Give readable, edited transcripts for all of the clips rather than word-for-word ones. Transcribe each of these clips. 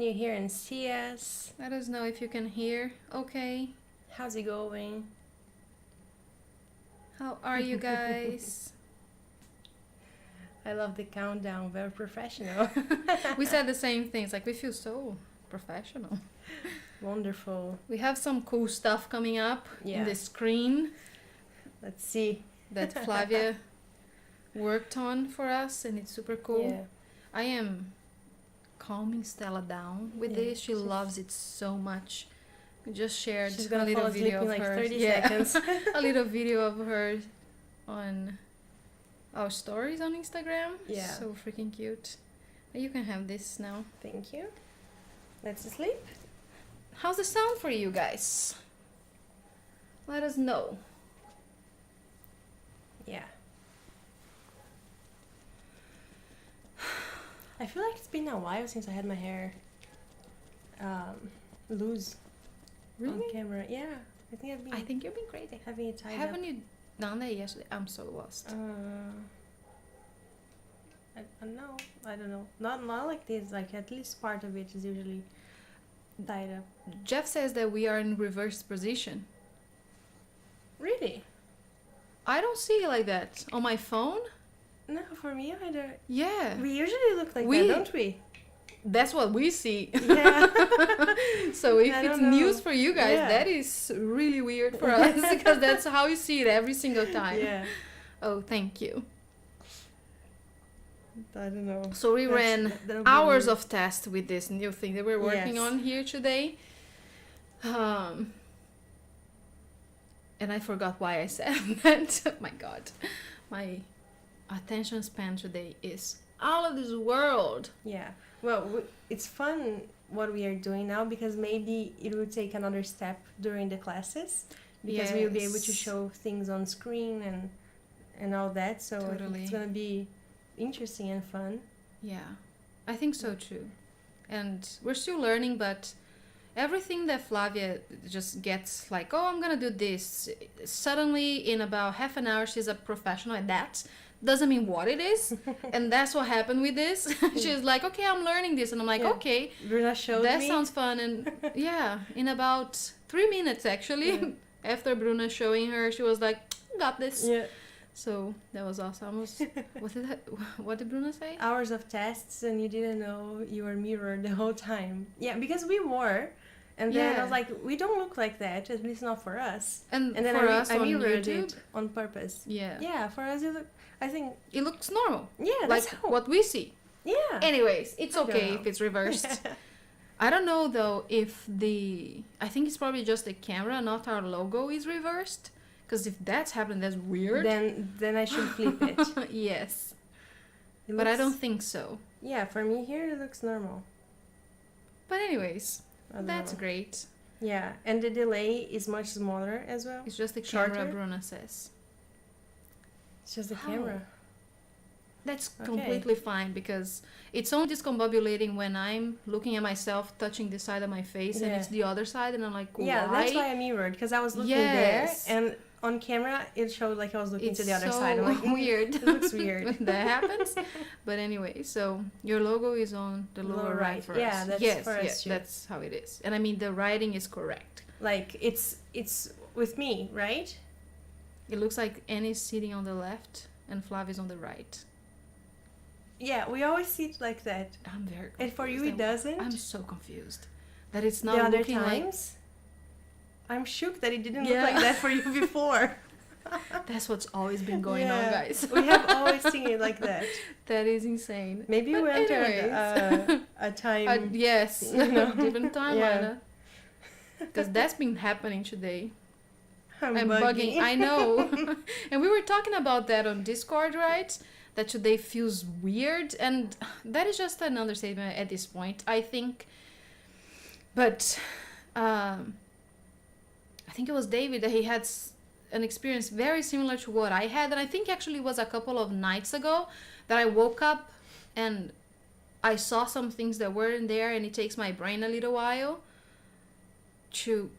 Can you hear and see us? Let us know if you can hear. Okay. How's it going? How are you guys? I love the countdown. Very professional. We said the same things. Like, we feel so professional. Wonderful. We have some cool stuff coming up in the screen. Let's see. That Flavia worked on for us, and it's super cool. Yeah. I am calming Stella down with this. She loves it so much. We just shared She's a gonna little fall asleep video in of like her. 30 seconds. A little video of her on our stories on Instagram. Yeah. So freaking cute. You can have this now. Thank you. Let's sleep. How's the sound for you guys? Let us know. Yeah. I feel like it's been a while since I had my hair loose on camera. Yeah, I think you've been crazy. having it tied Haven't up. you done that yesterday? I'm so lost. No, I don't know. Not like this. Like at least part of it is usually tied up. Jeff says that we are in reverse position. Really? I don't see it like that on my phone. No, for me either. Yeah, We usually look like that, don't we? that's what we see. Yeah. So if I it's don't know. news for you guys, Yeah. that is really weird for us because that's how you see it every single time. Yeah. Oh, thank you. I don't know. So we ran that'll be hours weird. of tests with this new thing that we're working Yes. on here today. And I forgot why I said that. Oh my God. My attention span today is out of this world. Yeah. Well, it's fun what we are doing now because maybe it will take another step during the classes because we will be able to Yes. show things on screen and all that. So I think Totally. it's gonna be interesting and fun. Yeah, I think so too. And we're still learning, but everything that Flavia just gets like, oh, I'm gonna do this. Suddenly, in about half an hour, she's a professional at that. Doesn't mean what it is. And that's what happened with this. She's like, okay, I'm learning this. And I'm like, Yeah. okay, Bruna showed that me. sounds fun. And yeah, in about 3 minutes, actually, Yeah. after Bruna showing her, she was like, got this. Yeah. So that was awesome. What did Bruna say? Hours of tests and you didn't know you were mirrored the whole time. Yeah, because we were. And then I Yeah. was like, we don't look like that, at least not for us. And And then for I us on mirrored YouTube, it on purpose. yeah, Yeah, for us, I think, it looks normal. yeah, Like that's how. what we see. Yeah. Anyways, it's I don't okay know. if it's reversed. I don't know though if I think it's probably just the camera, not our logo, is reversed. Because if that's happening, that's weird. Then I should flip it. Yes, It but I looks- don't think so. Yeah, for me here it looks normal. But anyways, I don't that's know. great. Yeah, and the delay is much smaller as well. It's just the Shorter? camera, Bruna says. It's just the How? camera. That's Okay. completely fine because it's only discombobulating when I'm looking at myself touching the side of my face and Yeah. it's the other side and I'm like, Yeah, why? that's why I mirrored because I was looking Yes. there and on camera it showed like I was looking It's to the other so side. I'm like, weird. It looks weird. when that happens. But anyway, so your logo is on the lower Lower right right. for Yeah, us. that's yes, for us yes, too. that's how it is. And I mean the writing is correct. Like it's with me, right? It looks like Annie's sitting on the left and Flavia's on the right. Yeah, we always see it like that. I'm very confused. And for you it doesn't. I'm so confused that it's The not other looking like times, I'm shook that it didn't Yeah. look like that for you before. that's what's always been going on, Yeah. guys. We have always seen it like that. That is insane. Maybe But we entered anyways. a time. Yes, You know? different timeline. Yeah. Because that's been happening today. I'm I'm bugging. I know. And we were talking about that on Discord, right? That today feels weird. And that is just an understatement at this point, I think. But I think it was David that he had an experience very similar to what I had. And I think actually it was a couple of nights ago that I woke up and I saw some things that weren't there. And it takes my brain a little while to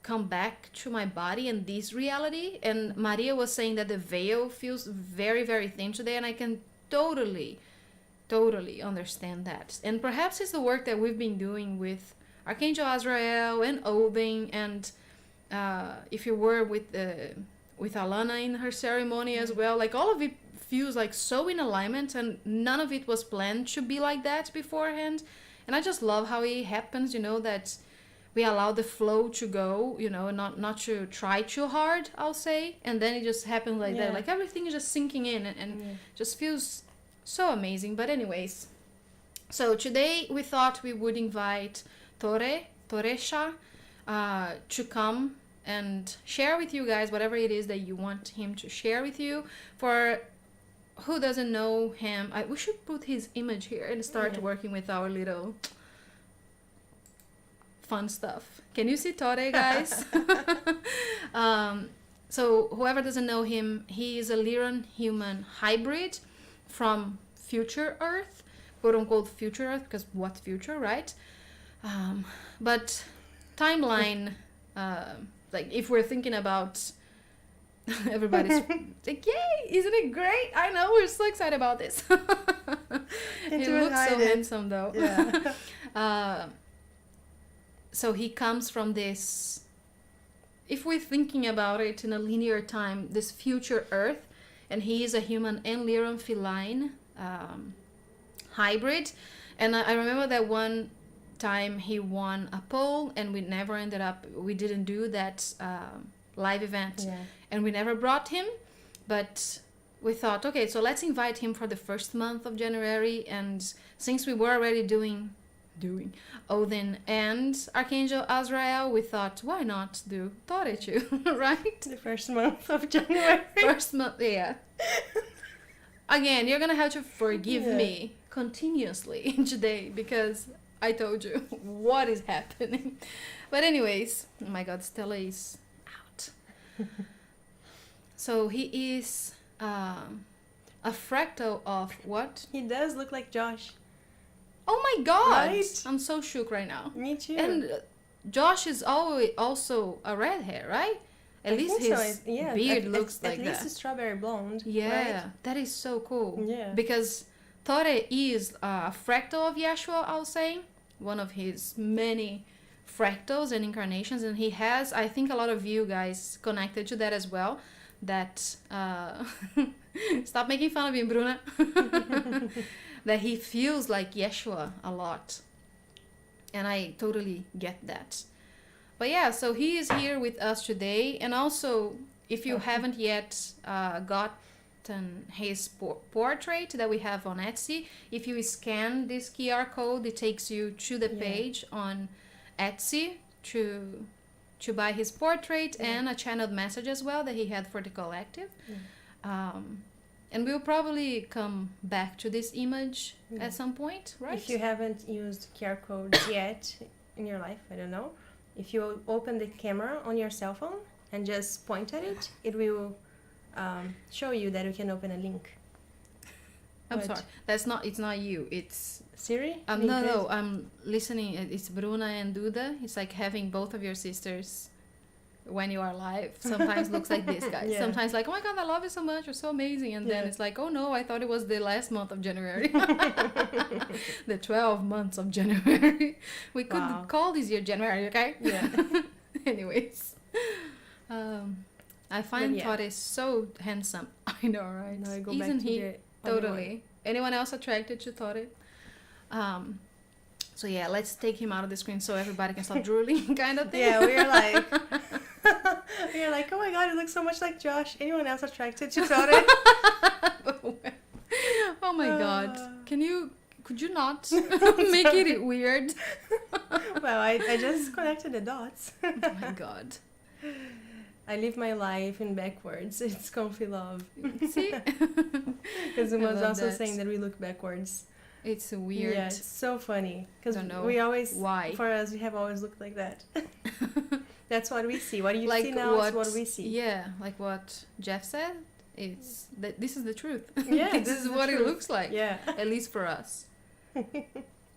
come back to my body and this reality. And Maria was saying that the veil feels very, very thin today, and I can totally totally understand that. And perhaps it's the work that we've been doing with Archangel Azrael and Odin, and if you were with Alana in her ceremony as well, like all of it feels like so in alignment, and none of it was planned to be like that beforehand. And I just love how it happens, that we allow the flow to go, not to try too hard, I'll say, and then it just happens like that, like everything is just sinking in, and just feels so amazing. But anyways, so today we thought we would invite Toresha to come and share with you guys whatever it is that you want him to share with you. For who doesn't know him, we should put his image here and start working with our little fun stuff. Can you see Tore, guys? So whoever doesn't know him, he is a Lyran human hybrid from future Earth, quote unquote future Earth, because what future, right? But timeline, like if we're thinking about everybody's like, yay, isn't it great? I know, we're so excited about this. He looks so handsome though. Yeah. So he comes from this, if we're thinking about it in a linear time, this future Earth, and he is a human and Lyran feline hybrid. And I remember that one time he won a poll, and we didn't do that live event, and we never brought him, but we thought, okay, so let's invite him for the first month of January. And since we were already doing Odin and Archangel Azrael, we thought, why not do Tore too, right? The first month of January. First month, yeah. Again, you're gonna have to forgive me continuously today, because I told you what is happening. But anyways, oh my god, Stella is out. So he is a fractal of what? He does look like Josh. Oh my god! Right? I'm so shook right now. Me too. And Josh is always also a red hair, right? At least his beard looks like that. At least a strawberry blonde. Yeah, right? That is so cool. Yeah. Because Tore is a fractal of Yeshua, I'll say. One of his many fractals and incarnations. And he has, I think a lot of you guys connected to that as well. That, stop making fun of him, Bruna. That he feels like Yeshua a lot. And I totally get that. But yeah, so he is here with us today. And also, if you haven't yet gotten his portrait that we have on Etsy, if you scan this QR code, it takes you to the page on Etsy to buy his portrait and a channeled message as well that he had for the collective. And we'll probably come back to this image at some point, right? If you haven't used QR codes yet in your life, I don't know. If you open the camera on your cell phone and just point at it, it will show you that you can open a link. I'm sorry. It's not you. It's Siri? No, I'm listening. It's Bruna and Duda. It's like having both of your sisters when you are live. Sometimes looks like this, guys. Sometimes like, oh my god, I love you so much. You're so amazing. And then it's like, oh no, I thought it was the last month of January. The 12 months of January. We could call this year January, okay? Yeah. Anyways. I find Tore so handsome. I know, right? Now I go Isn't back to he? the Totally. Anyone else attracted to Tore? So yeah, let's take him out of the screen so everybody can stop drooling, kind of thing. Yeah, we're like, oh my god, he looks so much like Josh. Anyone else attracted to Tore? Oh my god, could you not make it weird? Well, I just connected the dots. Oh my god. I live my life in backwards. It's comfy love. See? Because Uma was also saying that we look backwards. It's weird. Yeah, it's so funny. Because we always, why. For us, we have always looked like that. That's what we see. What you like see now is what we see. Yeah, like what Jeff said. It's this is the truth. Yeah, this is what it looks like. Yeah. At least for us.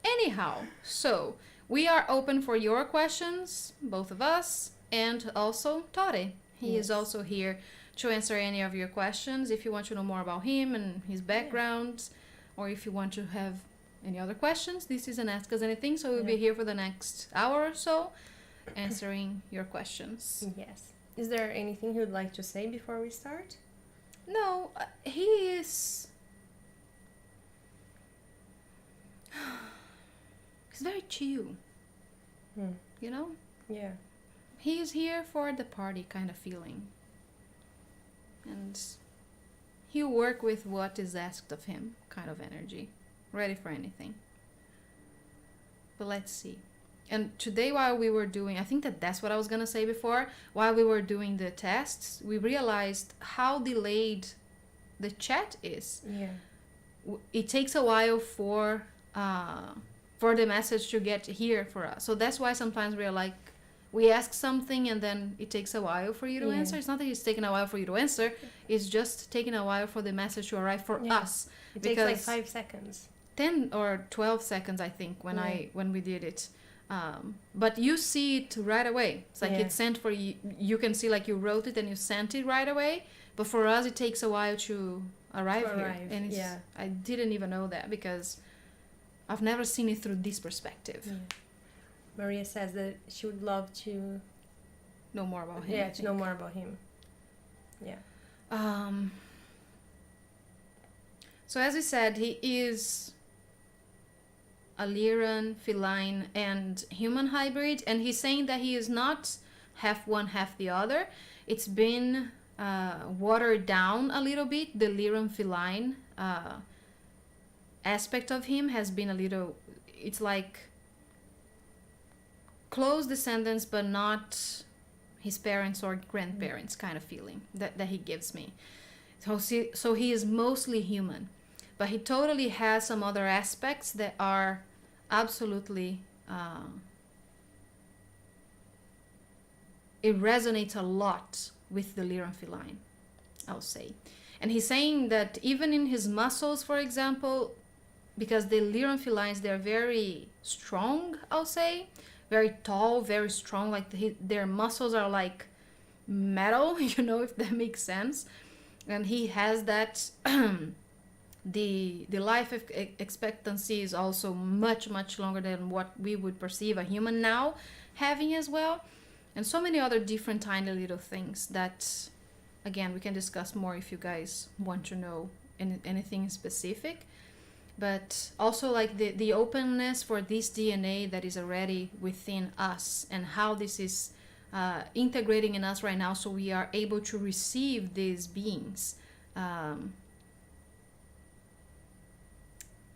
Anyhow, so we are open for your questions, both of us, and also Tore. He is also here to answer any of your questions. If you want to know more about him and his background, or if you want to have any other questions, this is an Ask Us Anything, so we'll be Yeah. here for the next hour or so answering your questions. Yes. Is there anything you'd like to say before we start? No, he is... He's very chill, you know? Yeah. He is here for the party kind of feeling. And he'll work with what is asked of him kind of energy. Ready for anything. But let's see. And today while we were doing, I think that's what I was going to say before, while we were doing the tests, we realized how delayed the chat is. Yeah. It takes a while for the message to get here for us. So that's why sometimes we're like, we ask something and then it takes a while for you to answer. It's not that it's taking a while for you to answer. It's just taking a while for the message to arrive for us. It takes like 5 seconds. 10 or 12 seconds, I think, when we did it. But you see it right away. It's like it's sent for you. You can see like you wrote it and you sent it right away. But for us, it takes a while to arrive here. And I didn't even know that because I've never seen it through this perspective. Yeah. Maria says that she would love to know more about him. Yeah, to know more about him. Yeah. So as we said, he is a Lyran, feline, and human hybrid, and he's saying that he is not half one, half the other. It's been watered down a little bit. The Lyran feline aspect of him has been a little, it's like close descendants, but not his parents or grandparents kind of feeling that he gives me. So he is mostly human, but he totally has some other aspects that are absolutely it resonates a lot with the Lyran feline, I'll say. And he's saying that even in his muscles, for example, because the Lyran felines, they're very strong, I'll say, very tall, very strong, like their muscles are like metal, you know, if that makes sense. And he has that the life expectancy is also much longer than what we would perceive a human now having as well, and so many other different tiny little things that again we can discuss more if you guys want to know anything specific. But also like the openness for this DNA that is already within us and how this is integrating in us right now, so we are able to receive these beings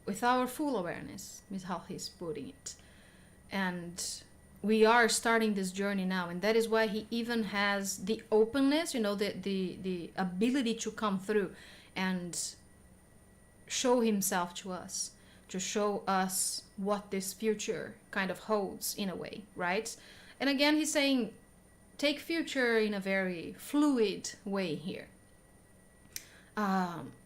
with our full awareness, is how he's putting it. And we are starting this journey now, and that is why he even has the openness, you know, the ability to come through and show himself to us, to show us what this future kind of holds in a way, right? And again, he's saying take future in a very fluid way here.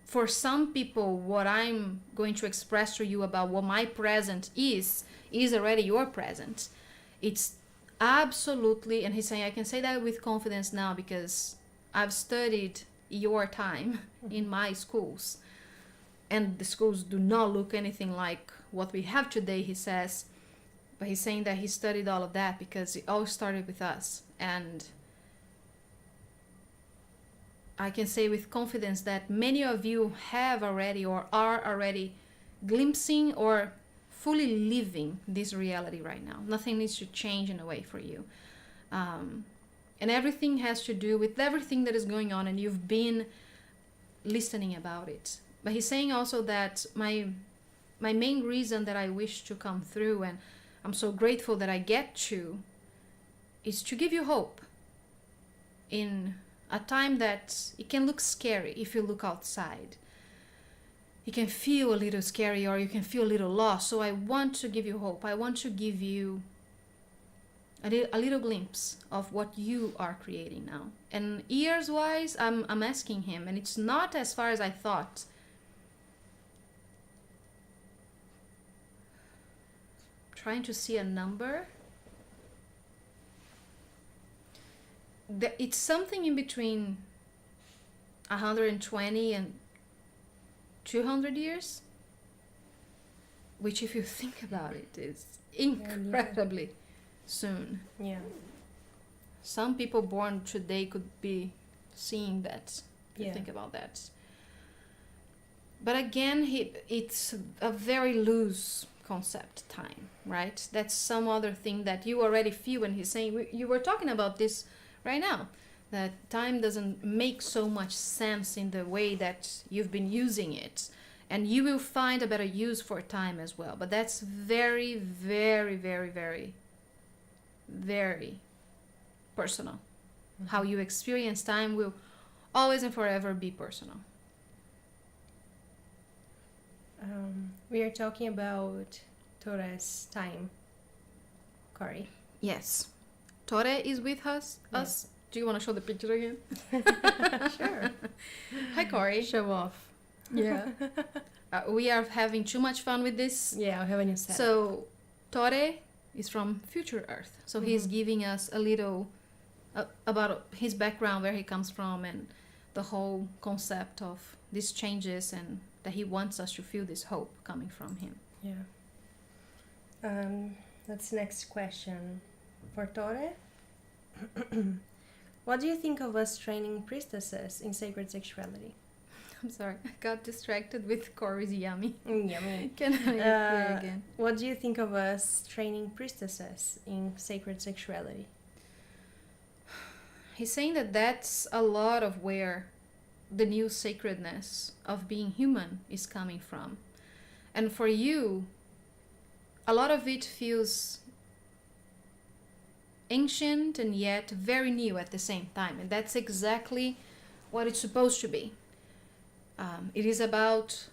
For some people, what I'm going to express to you about what my present is already your present. It's absolutely, and he's saying I can say that with confidence now because I've studied your time in my schools, and the schools do not look anything like what we have today, he says. But he's saying that he studied all of that because it all started with us. And I can say with confidence that many of you have already or are already glimpsing or fully living this reality right now. Nothing needs to change in a way for you. And everything has to do with everything that is going on, and you've been listening about it. But he's saying also that my main reason that I wish to come through, and I'm so grateful that I get to, is to give you hope in a time that it can look scary if you look outside. It can feel a little scary or you can feel a little lost. So I want to give you hope. I want to give you a little glimpse of what you are creating now. And years-wise, I'm asking him, and it's not as far as I thought. Trying to see a number. It's something in between 120 and 200 years. which if you think about it is incredibly soon. Yeah. Some people born today could be seeing that. If you Yeah. think about that. But again, it's a very loose concept, time, right? That's some other thing that you already feel when he's saying, you were talking about this right now, that time doesn't make so much sense in the way that you've been using it. And you will find a better use for time as well. But that's very, very, very, very, very personal. Mm-hmm. How you experience time will always and forever be personal. We are talking about Torres time, Corey. Yes. Tore is with us. Yeah. Us. Do you want to show the picture again? Sure. Hi, Corey. Show off. Yeah. We are having too much fun with this. Yeah, I'll have a new set. So, Tore is from Future Earth. So he's giving us a little about his background, where he comes from, and the whole concept of these changes, and that he wants us to feel this hope coming from him. Yeah. That's the next question. For Tore, what do you think of us training priestesses in sacred sexuality? I'm sorry, I got distracted with Corey's yummy. Yummy. Can I hear again? What do you think of us training priestesses in sacred sexuality? He's saying that that's a lot of where the new sacredness of being human is coming from. And for you, a lot of it feels ancient and yet very new at the same time. And that's exactly what it's supposed to be. It is about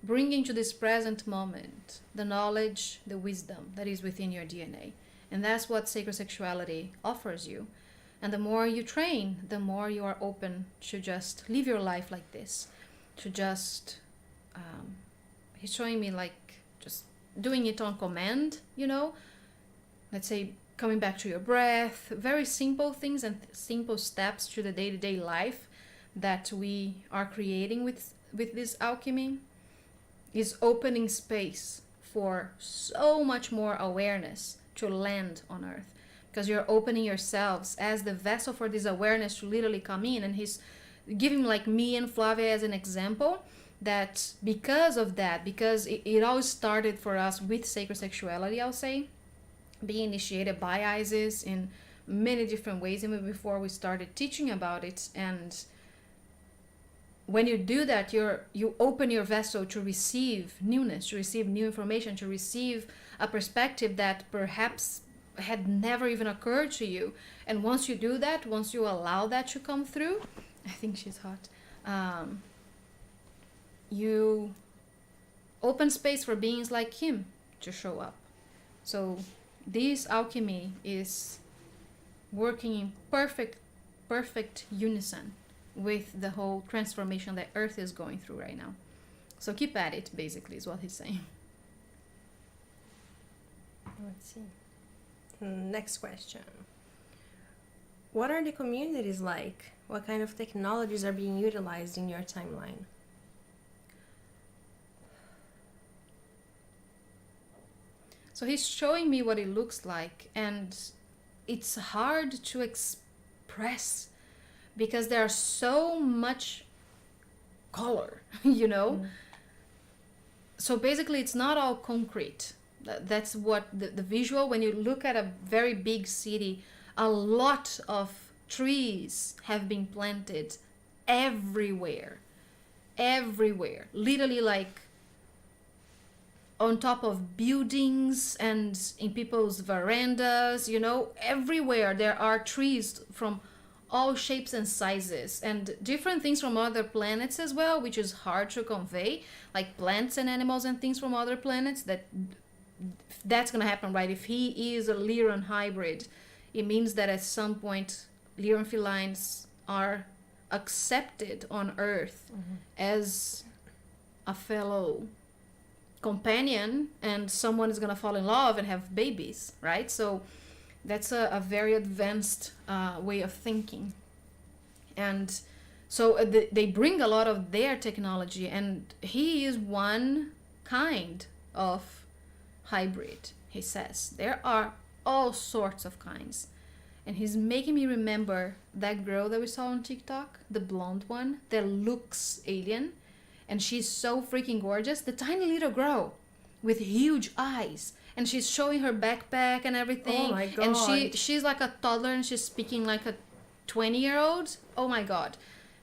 bringing to this present moment the knowledge, the wisdom that is within your DNA. And that's what sacred sexuality offers you. And the more you train, the more you are open to just live your life like this. To just, he's showing me like just doing it on command, let's say coming back to your breath, very simple things and simple steps to the day-to-day life that we are creating with this alchemy is opening space for so much more awareness to land on earth. Because you're opening yourselves as the vessel for this awareness to literally come in. And he's giving like me and Flavia as an example, that because of that, because it all started for us with sacred sexuality, I'll say, being initiated by Isis in many different ways, even before we started teaching about it. And when you do that, you open your vessel to receive newness, to receive new information, to receive a perspective that perhaps had never even occurred to you. And once you do that, once you allow that to come through, I think she's hot, you open space for beings like him to show up. So this alchemy is working in perfect unison with the whole transformation that Earth is going through right now. So keep at it, basically, is what he's saying. Let's see. Next question. What are the communities like? What kind of technologies are being utilized in your timeline? So he's showing me what it looks like, and it's hard to express because there's so much color, So basically it's not all concrete. That's what the visual, when you look at a very big city, a lot of trees have been planted everywhere, literally like on top of buildings and in people's verandas, everywhere there are trees from all shapes and sizes, and different things from other planets as well, which is hard to convey, like plants and animals and things from other planets. That's gonna happen, right? If he is a Lyran hybrid, it means that at some point Lyran felines are accepted on Earth as a fellow companion, and someone is gonna fall in love and have babies, right? So that's a very advanced way of thinking. And so they bring a lot of their technology, and he is one kind of hybrid, he says. There are all sorts of kinds. And he's making me remember that girl that we saw on TikTok, the blonde one that looks alien. And she's so freaking gorgeous. The tiny little girl with huge eyes. And she's showing her backpack and everything. Oh my God. And she's like a toddler and she's speaking like a 20-year-old. Oh my God.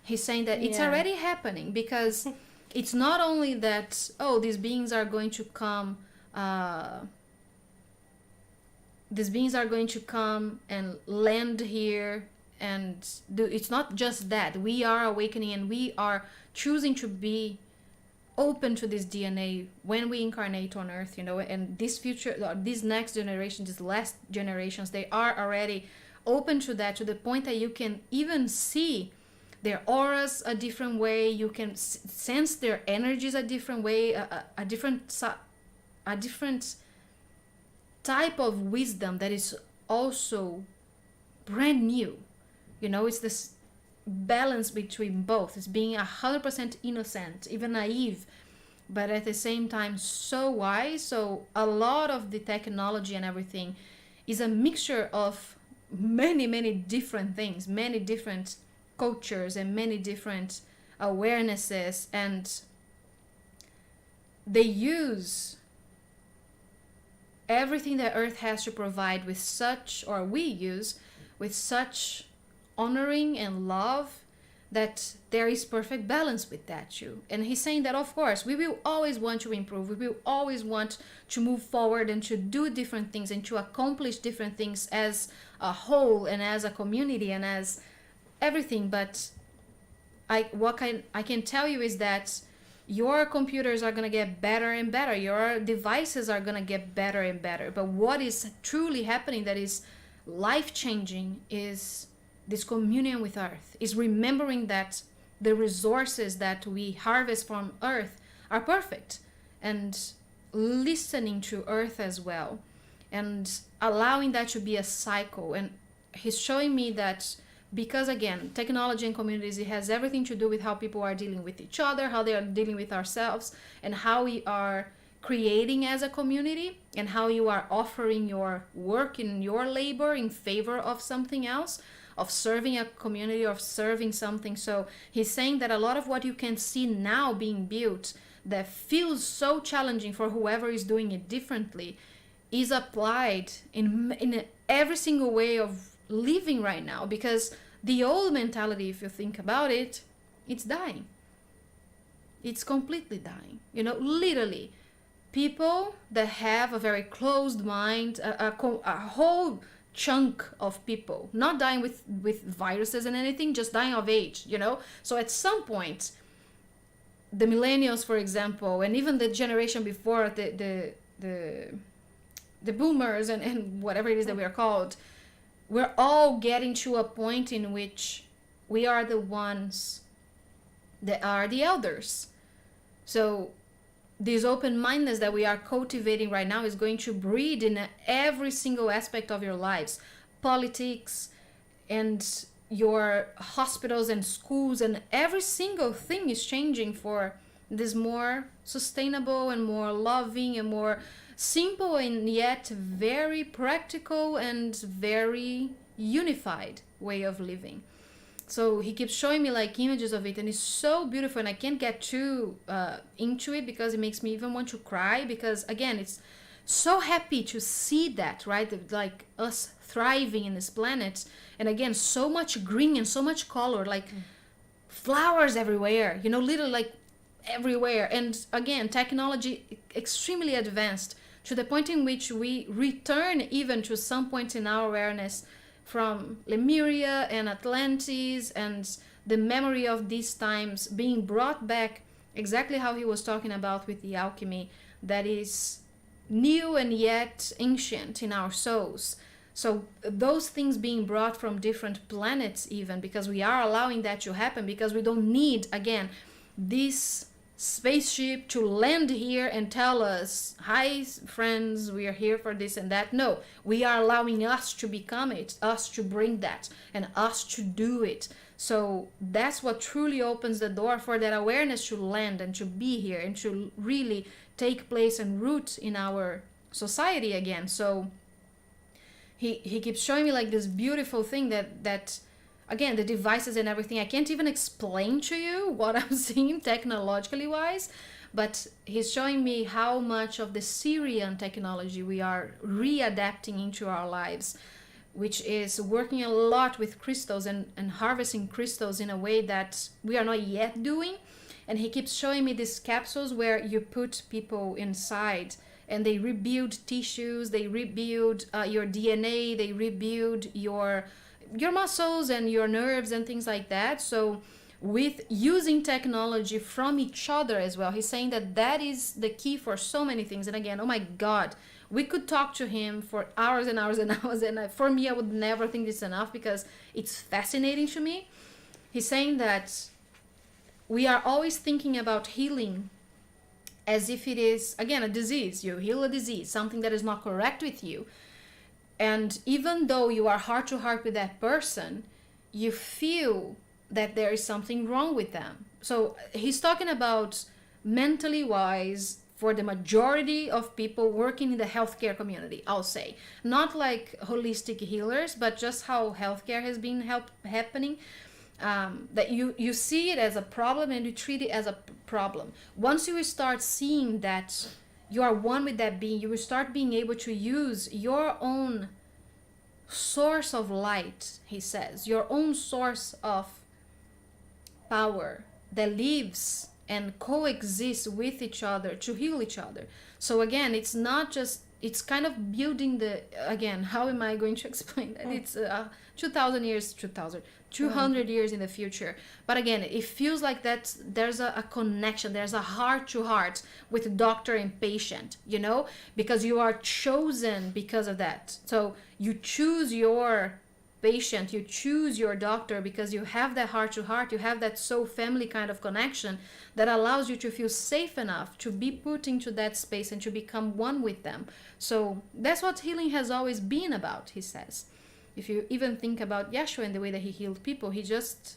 He's saying that it's already happening, because it's not only that, oh, these beings are going to come and land here and do. It's not just that. We are awakening and we are choosing to be open to this DNA when we incarnate on Earth, and this future, this next generation, these last generations, they are already open to that, to the point that you can even see their auras a different way. You can sense their energies a different way, a different type of wisdom that is also brand new. It's this balance between both. It's being 100% innocent, even naive, but at the same time so wise. So a lot of the technology and everything is a mixture of many, many different things, many different cultures and many different awarenesses, and they use everything that Earth has to provide with such, or we use with such honoring and love, that there is perfect balance with that too. And he's saying that, of course, we will always want to improve, we will always want to move forward and to do different things and to accomplish different things as a whole and as a community and as everything. But I can tell you is that your computers are going to get better and better, your devices are going to get better and better, but what is truly happening that is life-changing is this communion with Earth, is remembering that the resources that we harvest from Earth are perfect, and listening to Earth as well, and allowing that to be a cycle. And he's showing me that, because again, technology and communities, it has everything to do with how people are dealing with each other, how they are dealing with ourselves, and how we are creating as a community, and how you are offering your work and your labor in favor of something else, of serving a community, of serving something. So he's saying that a lot of what you can see now being built that feels so challenging for whoever is doing it differently is applied in every single way of living right now, because the old mentality, if you think about it, it's dying. It's completely dying. Literally, people that have a very closed mind, a whole chunk of people, not dying with viruses and anything, just dying of age, So at some point, the millennials, for example, and even the generation before, the boomers and whatever it is that we are called, we're all getting to a point in which we are the ones that are the elders. So this open-mindedness that we are cultivating right now is going to breed in every single aspect of your lives. Politics and your hospitals and schools, and every single thing is changing for this more sustainable and more loving and more simple and yet very practical and very unified way of living. So he keeps showing me like images of it, and it's so beautiful, and I can't get too into it because it makes me even want to cry, because again, it's so happy to see that, right? Like us thriving in this planet, and again, so much green and so much color, like flowers everywhere, literally like everywhere. And again, technology extremely advanced to the point in which we return even to some point in our awareness from Lemuria and Atlantis, and the memory of these times being brought back, exactly how he was talking about with the alchemy, that is new and yet ancient in our souls. So those things being brought from different planets even, because we are allowing that to happen, because we don't need, again, this spaceship to land here and tell us, hi friends, we are here for this and that. No, we are allowing us to become it, us to bring that, and us to do it. So that's what truly opens the door for that awareness to land and to be here and to really take place and root in our society again. So he keeps showing me like this beautiful thing that again, the devices and everything, I can't even explain to you what I'm seeing technologically wise, but he's showing me how much of the Syrian technology we are readapting into our lives, which is working a lot with crystals and harvesting crystals in a way that we are not yet doing. And he keeps showing me these capsules where you put people inside and they rebuild tissues, they rebuild your DNA, they rebuild your muscles and your nerves and things like that. So with using technology from each other as well, he's saying that that is the key for so many things. And again, oh my God, we could talk to him for hours and hours and hours, and for me I would never think this enough because it's fascinating to me. He's saying that we are always thinking about healing as if it is, again, a disease. You heal a disease, something that is not correct with you. And even though you are heart to heart with that person, you feel that there is something wrong with them. So he's talking about mentally wise for the majority of people working in the healthcare community, I'll say. Not like holistic healers, but just how healthcare has been happening. That you see it as a problem and you treat it as a problem. Once you start seeing that you are one with that being, you will start being able to use your own source of light, he says, your own source of power that lives and coexist with each other to heal each other. So again, it's not just, it's kind of building the, again, how am I going to explain that? It's 200 years in the future. But again, it feels like that there's a connection, there's a heart to heart with doctor and patient, you know, because you are chosen because of that. So you choose your patient, you choose your doctor because you have that heart to heart, you have that soul family kind of connection that allows you to feel safe enough to be put into that space and to become one with them. So that's what healing has always been about, he says. If you even think about Yeshua and the way that he healed people, he just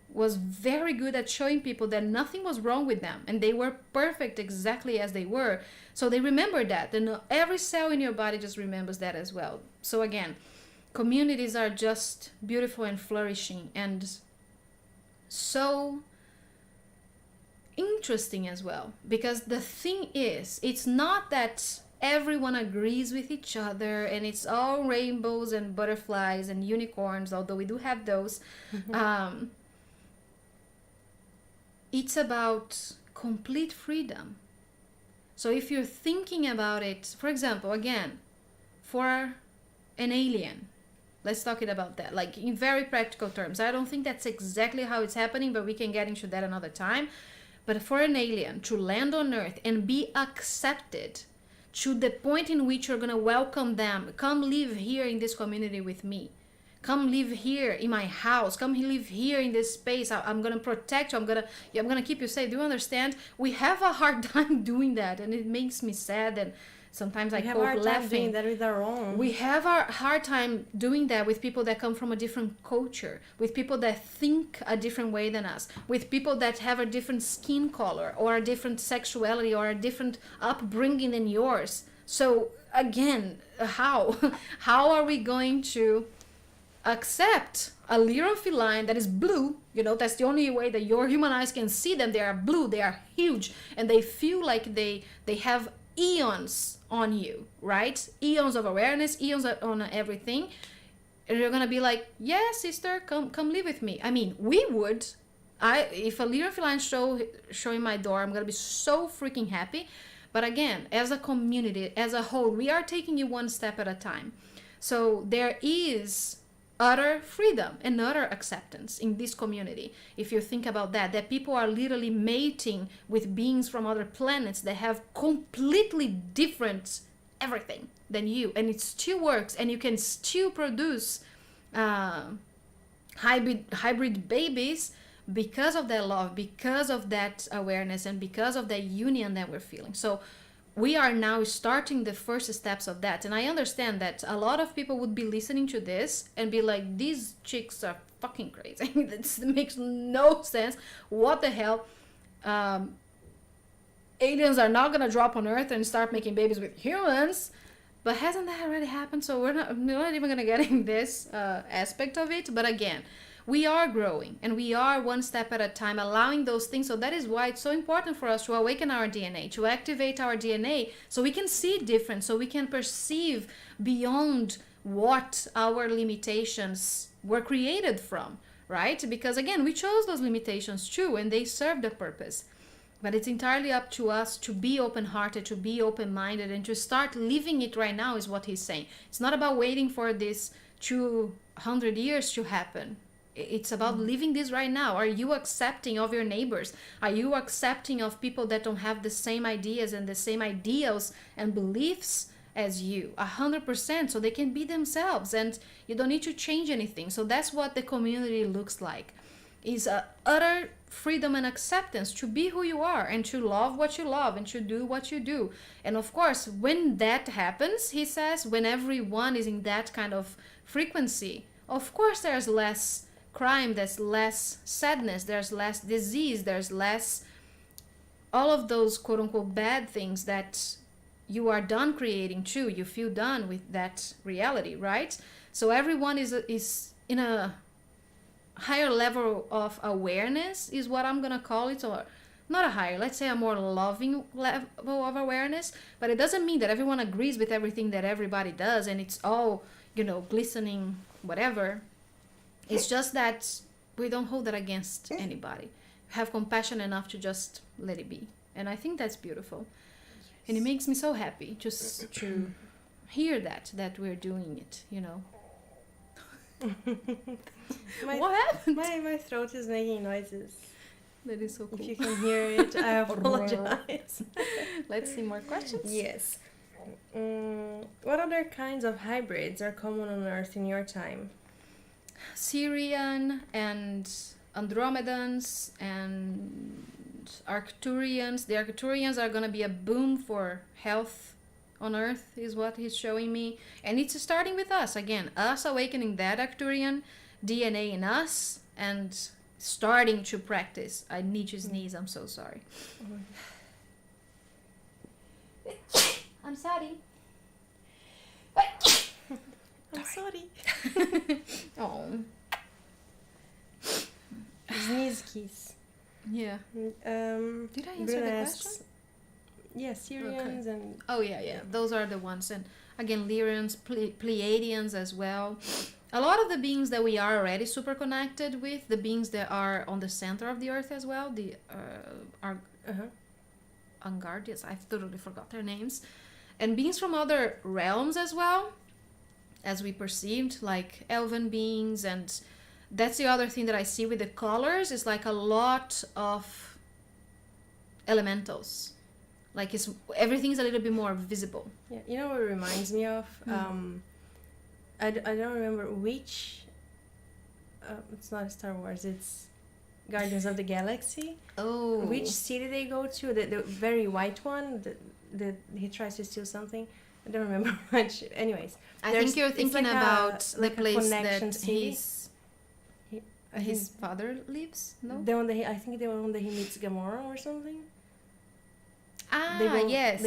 was very good at showing people that nothing was wrong with them and they were perfect exactly as they were. So they remember that, and every cell in your body just remembers that as well. So again, communities are just beautiful and flourishing and so interesting as well, because the thing is, it's not that everyone agrees with each other and it's all rainbows and butterflies and unicorns, although we do have those. It's about complete freedom. So if you're thinking about it, for example, again, for an alien, let's talk it about that, like in very practical terms. I don't think that's exactly how it's happening, but we can get into that another time. But for an alien to land on Earth and be accepted to the point in which you're going to welcome them, come live here in this community with me, come live here in my house, come live here in this space, I'm going to protect you, I'm going to keep you safe. Do you understand? We have a hard time doing that, and it makes me sad, and sometimes I cope laughing. That with our own. We have a hard time doing that with people that come from a different culture, with people that think a different way than us, with people that have a different skin color or a different sexuality or a different upbringing than yours. So again, how are we going to accept a little feline that is blue? You know, that's the only way that your human eyes can see them. They are blue, they are huge, and they feel like they have eons on you, right? Eons of awareness, eons on everything. And you're gonna be like, yeah, sister, come live with me. I mean, we would. If a little feline showing my door, I'm gonna be so freaking happy. But again, as a community, as a whole, we are taking you one step at a time. So there is utter freedom and utter acceptance in this community. If you think about that people are literally mating with beings from other planets that have completely different everything than you, and it still works, and you can still produce hybrid babies because of that love, because of that awareness, and because of that union that we're feeling. So we are now starting the first steps of that. And I understand that a lot of people would be listening to this and be like, these chicks are fucking crazy. This makes no sense. What the hell? Aliens are not gonna drop on Earth and start making babies with humans. But hasn't that already happened? So we're not even gonna get in this aspect of it. But again, we are growing and we are one step at a time allowing those things. So that is why it's so important for us to awaken our DNA, to activate our DNA so we can see different, so we can perceive beyond what our limitations were created from, right? Because again, we chose those limitations too, and they served a purpose. But it's entirely up to us to be open-hearted, to be open-minded, and to start living it right now, is what he's saying. It's not about waiting for this 200 years to happen. It's about living this right now. Are you accepting of your neighbors? Are you accepting of people that don't have the same ideas and the same ideals and beliefs as you? 100%, so they can be themselves, and you don't need to change anything. So that's what the community looks like. Is utter freedom and acceptance to be who you are and to love what you love and to do what you do. And of course, when that happens, he says, when everyone is in that kind of frequency, of course there's less crime, there's less sadness, there's less disease, there's less all of those quote unquote bad things that you are done creating too. You feel done with that reality, right? So everyone is in a higher level of awareness, is what I'm gonna call it, or not a higher, let's say a more loving level of awareness. But it doesn't mean that everyone agrees with everything that everybody does and it's all, glistening whatever. It's just that we don't hold that against anybody. Have compassion enough to just let it be. And I think that's beautiful. Yes. And it makes me so happy just to hear that we're doing it, What happened? My throat is making noises. That is so cool. If you can hear it, I apologize. Let's see more questions. Yes. What other kinds of hybrids are common on Earth in your time? Syrian and Andromedans and Arcturians. The Arcturians are going to be a boom for health on Earth, is what he's showing me. And it's starting with us. Again, us awakening that Arcturian DNA in us and starting to practice. I need to sneeze. I'm so sorry. I'm sorry. I'm sorry. Oh. Sneeze kiss. Yeah. Did I answer the question? Yeah, Syrians and... Oh, yeah. Those are the ones. And again, Lyrians, Pleiadians as well. A lot of the beings that we are already super connected with, the beings that are on the center of the Earth as well, the Angardians, I totally forgot their names. And beings from other realms as well, as we perceived, like elven beings. And that's the other thing that I see with the colors, is like a lot of elementals. Like everything's a little bit more visible. Yeah, you know what it reminds me of? I don't remember which... it's not Star Wars, it's Guardians of the Galaxy. Oh. Which city they go to, the very white one, that he tries to steal something. I don't remember much. Anyways. I think you're thinking like about the place that city. his father lives, no? The one that I think the one that he meets Gamora or something. Yes.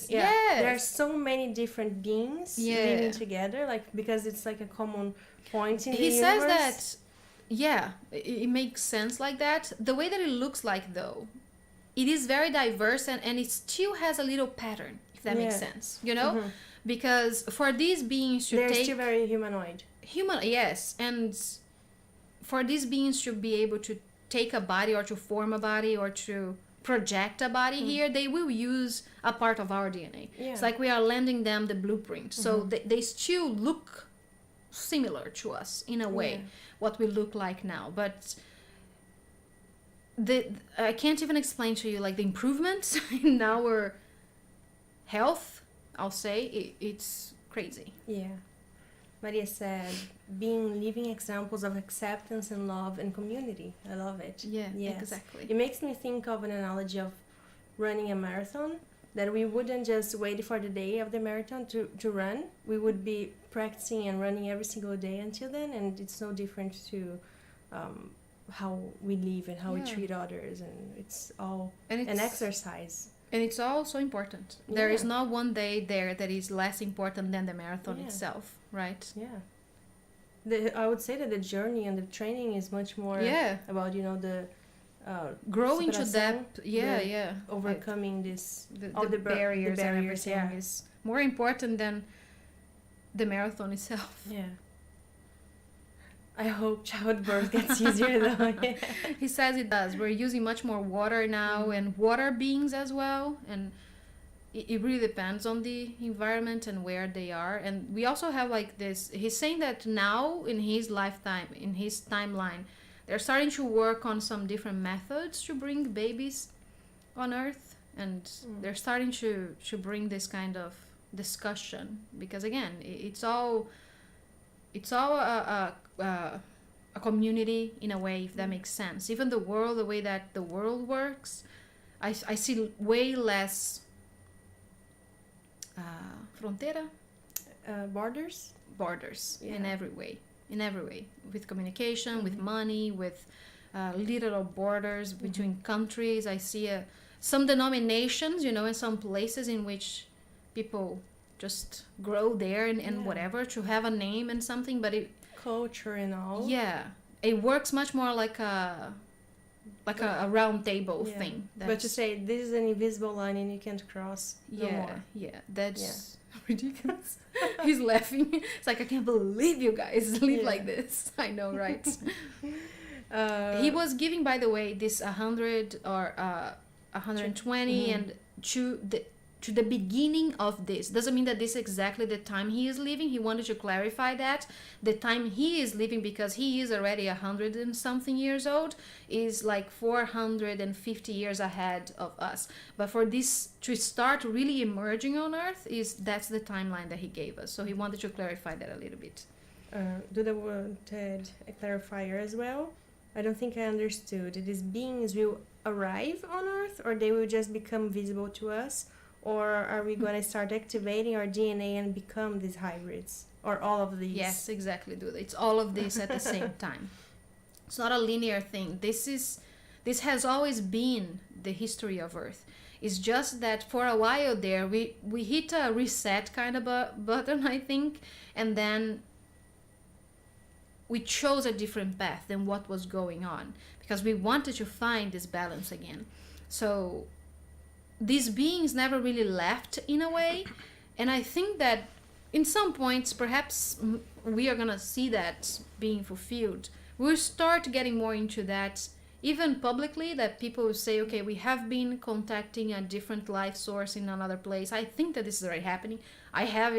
Yeah. There are so many different beings living together, like, because it's like a common point in the universe. He says that, it makes sense like that. The way that it looks like, though, it is very diverse and it still has a little pattern, if that makes sense, Mm-hmm. Because for these beings to they're still very humanoid. Yes, and for these beings to be able to take a body or to form a body or to project a body here, they will use a part of our DNA. Yeah. It's like we are lending them the blueprint. So they still look similar to us in a way, what we look like now. But I can't even explain to you like the improvements in our health. I'll say it's crazy. Yeah. Maria said, being living examples of acceptance and love and community. I love it. Yeah, exactly. It makes me think of an analogy of running a marathon. that we wouldn't just wait for the day of the marathon to run. We would be practicing and running every single day until then, and it's no different to how we live and how we treat others, and it's all an exercise. And it's all so important. There is not one day there that is less important than the marathon itself, right? Yeah. I would say that the journey and the training is much more about, you know, the growing to that, overcoming this the barriers and everything is more important than the marathon itself. Yeah. I hope childbirth gets easier though. He says it does. We're using much more water now and water beings as well, and it really depends on the environment and where they are. And we also have like this, he's saying that now in his lifetime, in his timeline, they're starting to work on some different methods to bring babies on Earth, and they're starting to bring this kind of discussion, because again, it's all a community in a way, if that makes sense. Even the world, the way that the world works, I see way less frontera, borders in every way, with communication, with money, with literal borders between countries. I see some denominations, you know, in some places in which people just grow there and whatever to have a name and something, but it culture and all. Yeah, it works much more like a round table thing. But to say this is an invisible line and you can't cross. No more. That's ridiculous. He's laughing. It's like, I can't believe you guys live like this. I know, right? He was giving, by the way, this 100 or 120 and to the beginning of this. Doesn't mean that this is exactly the time he is living. He wanted to clarify that the time he is living, because he is already 100 and something years old, is like 450 years ahead of us. But for this to start really emerging on Earth, that's the timeline that he gave us. So he wanted to clarify that a little bit. Duda wanted a clarifier as well. I don't think I understood. These beings will arrive on Earth, or they will just become visible to us? Or are we going to start activating our DNA and become these hybrids? Or all of these? Yes, exactly, Duda. It's all of this at the same time. It's not a linear thing. This has always been the history of Earth. It's just that for a while there, we hit a reset kind of a button, I think, and then we chose a different path than what was going on, because we wanted to find this balance again. So these beings never really left in a way, and I think that in some points perhaps we are gonna see that being fulfilled. We'll start getting more into that, even publicly, that people will say, okay, we have been contacting a different life source in another place. I think that this is already happening. I have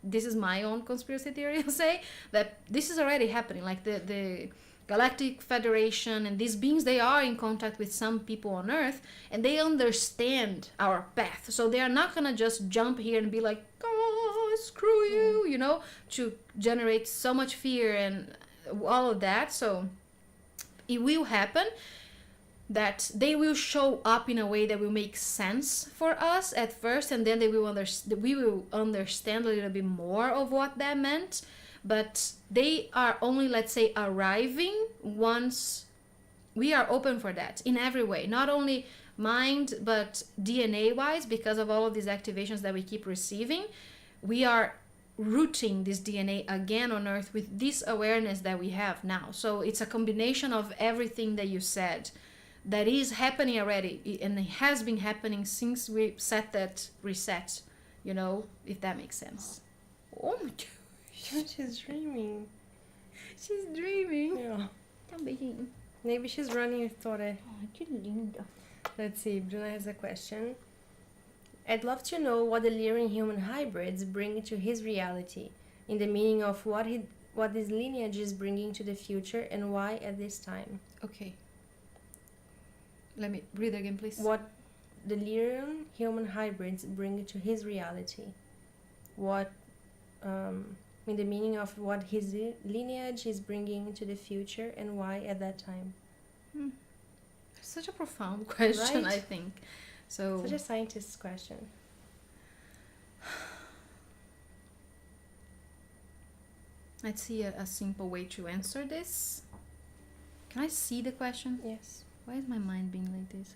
this is my own conspiracy theory, I'll say, that this is already happening. Like the Galactic Federation and these beings, they are in contact with some people on Earth, and they understand our path. So they are not gonna just jump here and be like, oh, screw you, you know, to generate so much fear and all of that. So it will happen that they will show up in a way that will make sense for us at first, and then we will understand a little bit more of what that meant. But they are only, let's say, arriving once we are open for that in every way, not only mind but DNA wise, because of all of these activations that we keep receiving. We are rooting this DNA again on Earth with this awareness that we have now. So it's a combination of everything that you said that is happening already, and it has been happening since we set that reset, you know, if that makes sense. Oh my God. She's dreaming. She's dreaming. Yeah. Também. Maybe she's running with Tore. Oh, que linda. Let's see, Bruna has a question. I'd love to know what the Lyrian human hybrids bring to his reality, in the meaning of what his lineage is bringing to the future, and why at this time. Okay. Let me read again, please. What the Lyrian human hybrids bring to his reality. What... in the meaning of what his lineage is bringing to the future, and why at that time. Such a profound question, right? I think. So Such a scientist's question. let's see a simple way to answer this. Can I see the question? Yes. Why is my mind being like this?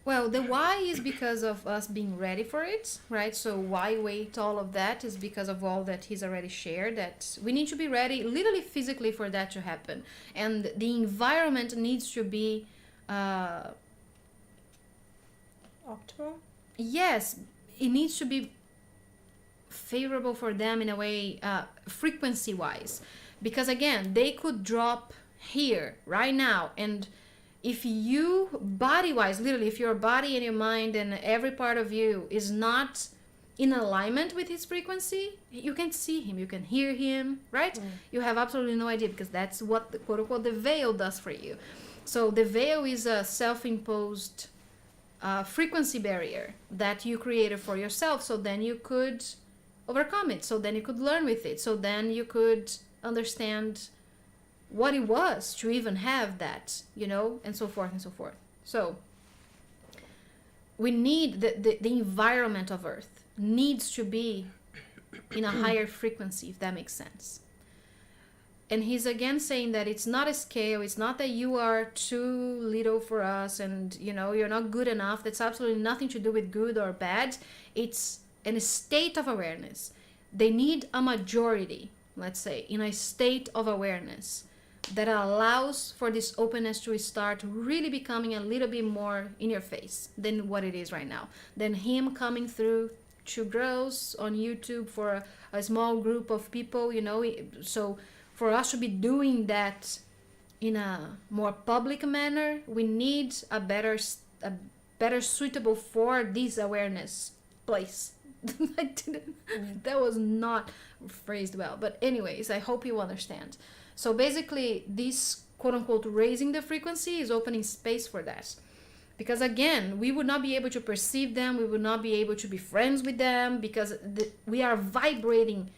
Well, the why is because of us being ready for it, right? So why wait all of that is because of all that he's already shared, that we need to be ready literally physically for that to happen. And the environment needs to be Optimal? yes, it needs to be favorable for them in a way, frequency wise, because again they could drop here right now, and if you body wise, literally, if your body and your mind and every part of you is not in alignment with his frequency, you can see him, you can hear him, right? You have absolutely no idea, because that's what the quote unquote the veil does for you. So the veil is a self-imposed frequency barrier that you created for yourself, so then you could overcome it, so then you could learn with it, so then you could understand what it was to even have that, you know, and so forth and so forth. So we need the environment of Earth needs to be in a higher frequency, if that makes sense. And he's again saying that it's not a scale, it's not that you are too little for us and, you know, you're not good enough. That's absolutely nothing to do with good or bad. It's in a state of awareness. They need a majority, let's say, in a state of awareness that allows for this openness to start really becoming a little bit more in your face than what it is right now. Than him coming through 2 girls on YouTube for a small group of people, you know. So for us to be doing that in a more public manner, we need a better suitable for this awareness place. That was not phrased well, but anyways, I hope you understand. So basically, this quote unquote raising the frequency is opening space for that. Because again, we would not be able to perceive them, we would not be able to be friends with them, because we are vibrating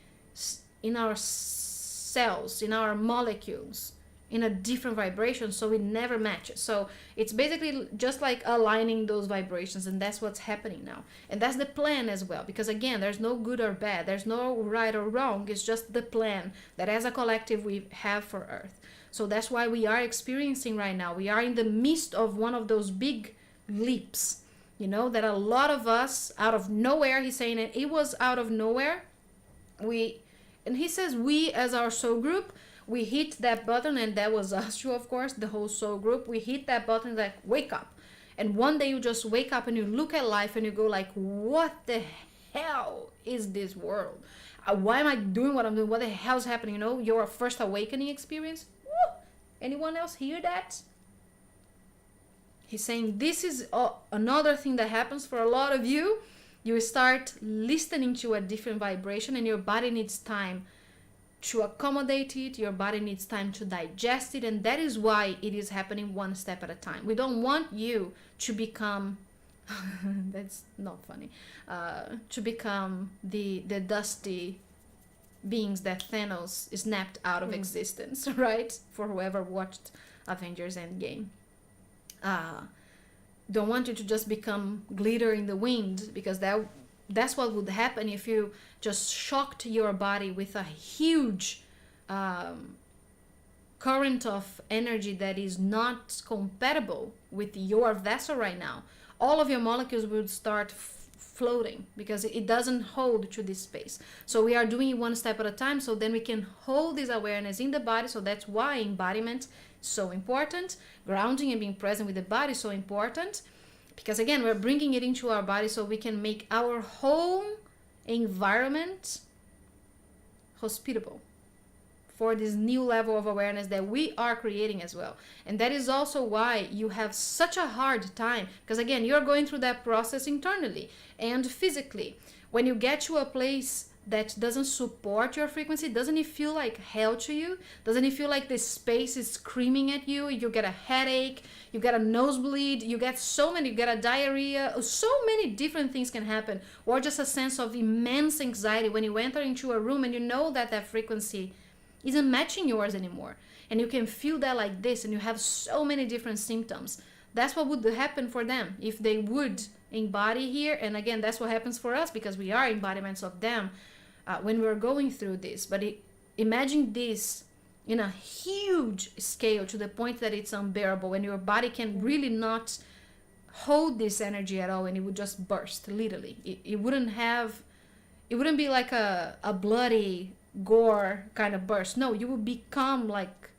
in our cells, in our molecules, in a different vibration, so it never matches. So it's basically just like aligning those vibrations, and that's what's happening now. And that's the plan as well, because again, there's no good or bad, there's no right or wrong, it's just the plan that as a collective we have for Earth. So that's why we are experiencing right now, we are in the midst of one of those big leaps, you know, that a lot of us out of nowhere, he's saying it was out of nowhere, and he says we as our soul group, we hit that button, and that was us too, of course, the whole soul group. We hit that button like, wake up. And one day you just wake up and you look at life and you go like, what the hell is this world? Why am I doing what I'm doing? What the hell's happening? You know, your first awakening experience. Woo! Anyone else hear that? He's saying this is another thing that happens for a lot of you. You start listening to a different vibration, and your body needs time to accommodate it, your body needs time to digest it, and that is why it is happening one step at a time. We don't want you to become that's not funny, to become the dusty beings that Thanos snapped out of existence, right? For whoever watched Avengers Endgame. Don't want you to just become glitter in the wind, because that's what would happen if you just shocked your body with a huge current of energy that is not compatible with your vessel right now. All of your molecules would start floating, because it doesn't hold to this space. So we are doing it one step at a time, so then we can hold this awareness in the body. So that's why embodiment is so important. Grounding and being present with the body is so important, because again, we're bringing it into our body so we can make our whole environment hospitable for this new level of awareness that we are creating as well. And that is also why you have such a hard time, because again, you're going through that process internally and physically. When you get to a place that doesn't support your frequency, doesn't it feel like hell to you? Doesn't it feel like the space is screaming at you? You get a headache, you get a nosebleed, you get a diarrhea, so many different things can happen. Or just a sense of immense anxiety when you enter into a room and you know that that frequency isn't matching yours anymore. And you can feel that like this, and you have so many different symptoms. That's what would happen for them if they would embody here. And again, that's what happens for us because we are embodiments of them when we're going through this. But imagine this in a huge scale to the point that it's unbearable, and your body can really not hold this energy at all, and it would just burst, literally. It wouldn't be like a bloody gore kind of burst. No, you would become like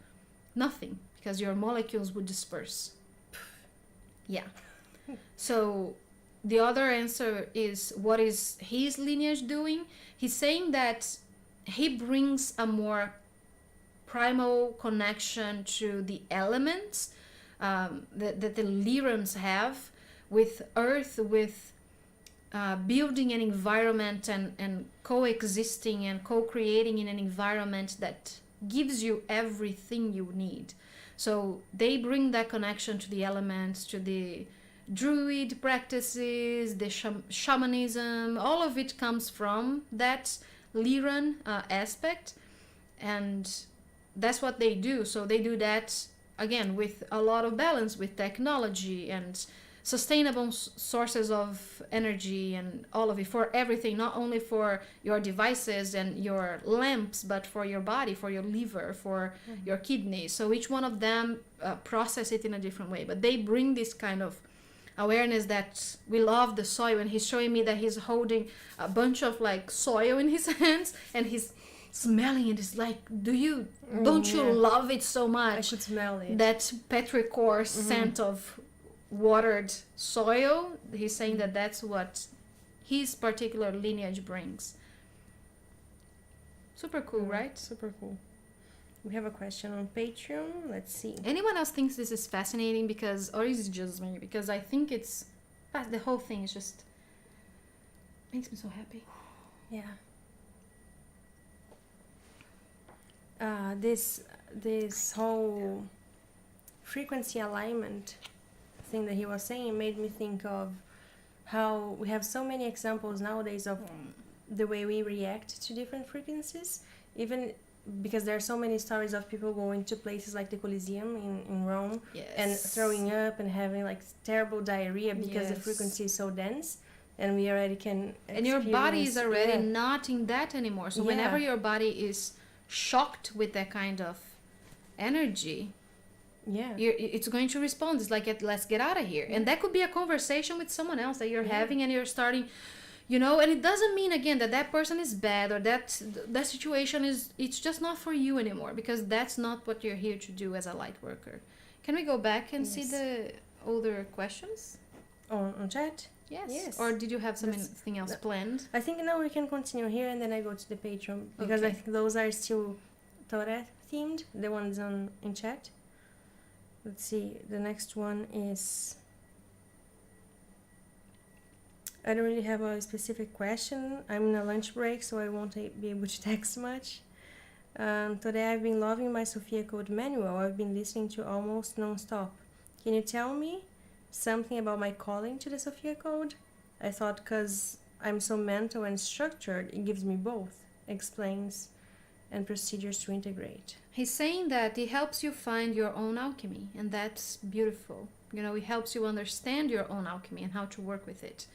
nothing because your molecules would disperse. Yeah. So the other answer is, what is his lineage doing? He's saying that he brings a more primal connection to the elements that the Lyrans have with earth, with building an environment and coexisting and co-creating in an environment that gives you everything you need. So they bring that connection to the elements, to the druid practices, the shamanism. All of it comes from that Lyran aspect, and that's what they do. So they do that again with a lot of balance, with technology and sustainable sources of energy and all of it, for everything, not only for your devices and your lamps, but for your body, for your liver, for your kidneys. So each one of them process it in a different way, but they bring this kind of awareness that we love the soil. And he's showing me that he's holding a bunch of like soil in his hands, and he's smelling it. It's like, don't you love it so much? I could smell it. That petrichor scent of watered soil. He's saying that that's what his particular lineage brings. Super cool, right? Super cool. We have a question on Patreon. Let's see. Anyone else thinks this is fascinating? Because, or is it just me? Because I think it's, the whole thing is just makes me so happy. Yeah. This whole frequency alignment thing that he was saying made me think of how we have so many examples nowadays of the way we react to different frequencies, even because there are so many stories of people going to places like the Colosseum in Rome, Yes. and throwing up and having like terrible diarrhea because the Yes. frequency is so dense, and we already can And your body is already yeah. not in that anymore. So Yeah. whenever your body is shocked with that kind of energy, Yeah. it's going to respond. It's like, let's get out of here. And that could be a conversation with someone else that you're having, and you're starting, and it doesn't mean again that person is bad, or that situation it's just not for you anymore, because that's not what you're here to do as a light worker. Can we go back and see the older questions? On chat? Yes. Or did you have something else planned? I think now we can continue here, and then I go to the Patreon, because I Okay. think those are still Torah themed, the ones in chat. Let's see, the next one is, I don't really have a specific question. I'm in a lunch break, so I won't be able to text much. Today I've been loving my Sophia Code manual. I've been listening to almost non-stop. Can you tell me something about my calling to the Sophia Code? I thought because I'm so mental and structured, it gives me both. Explains, and procedures to integrate. He's saying that it helps you find your own alchemy, and that's beautiful. It helps you understand your own alchemy and how to work with it.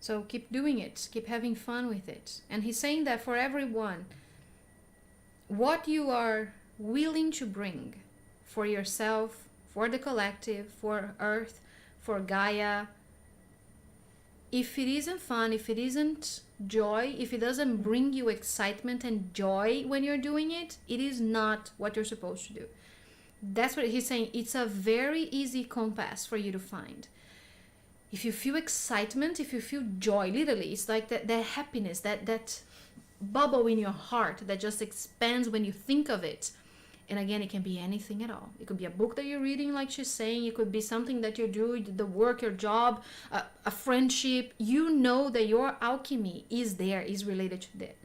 So keep doing it, keep having fun with it. And he's saying that for everyone, what you are willing to bring for yourself, for the collective, for Earth, for Gaia, if it isn't fun, if it isn't joy, if it doesn't bring you excitement and joy when you're doing it, it is not what you're supposed to do. That's what he's saying. It's a very easy compass for you to find. If you feel excitement, if you feel joy, literally, it's like that happiness, that bubble in your heart that just expands when you think of it. And again, it can be anything at all. It could be a book that you're reading, like she's saying. It could be something that you do, the work, your job, a friendship. You know that your alchemy is there, is related to that.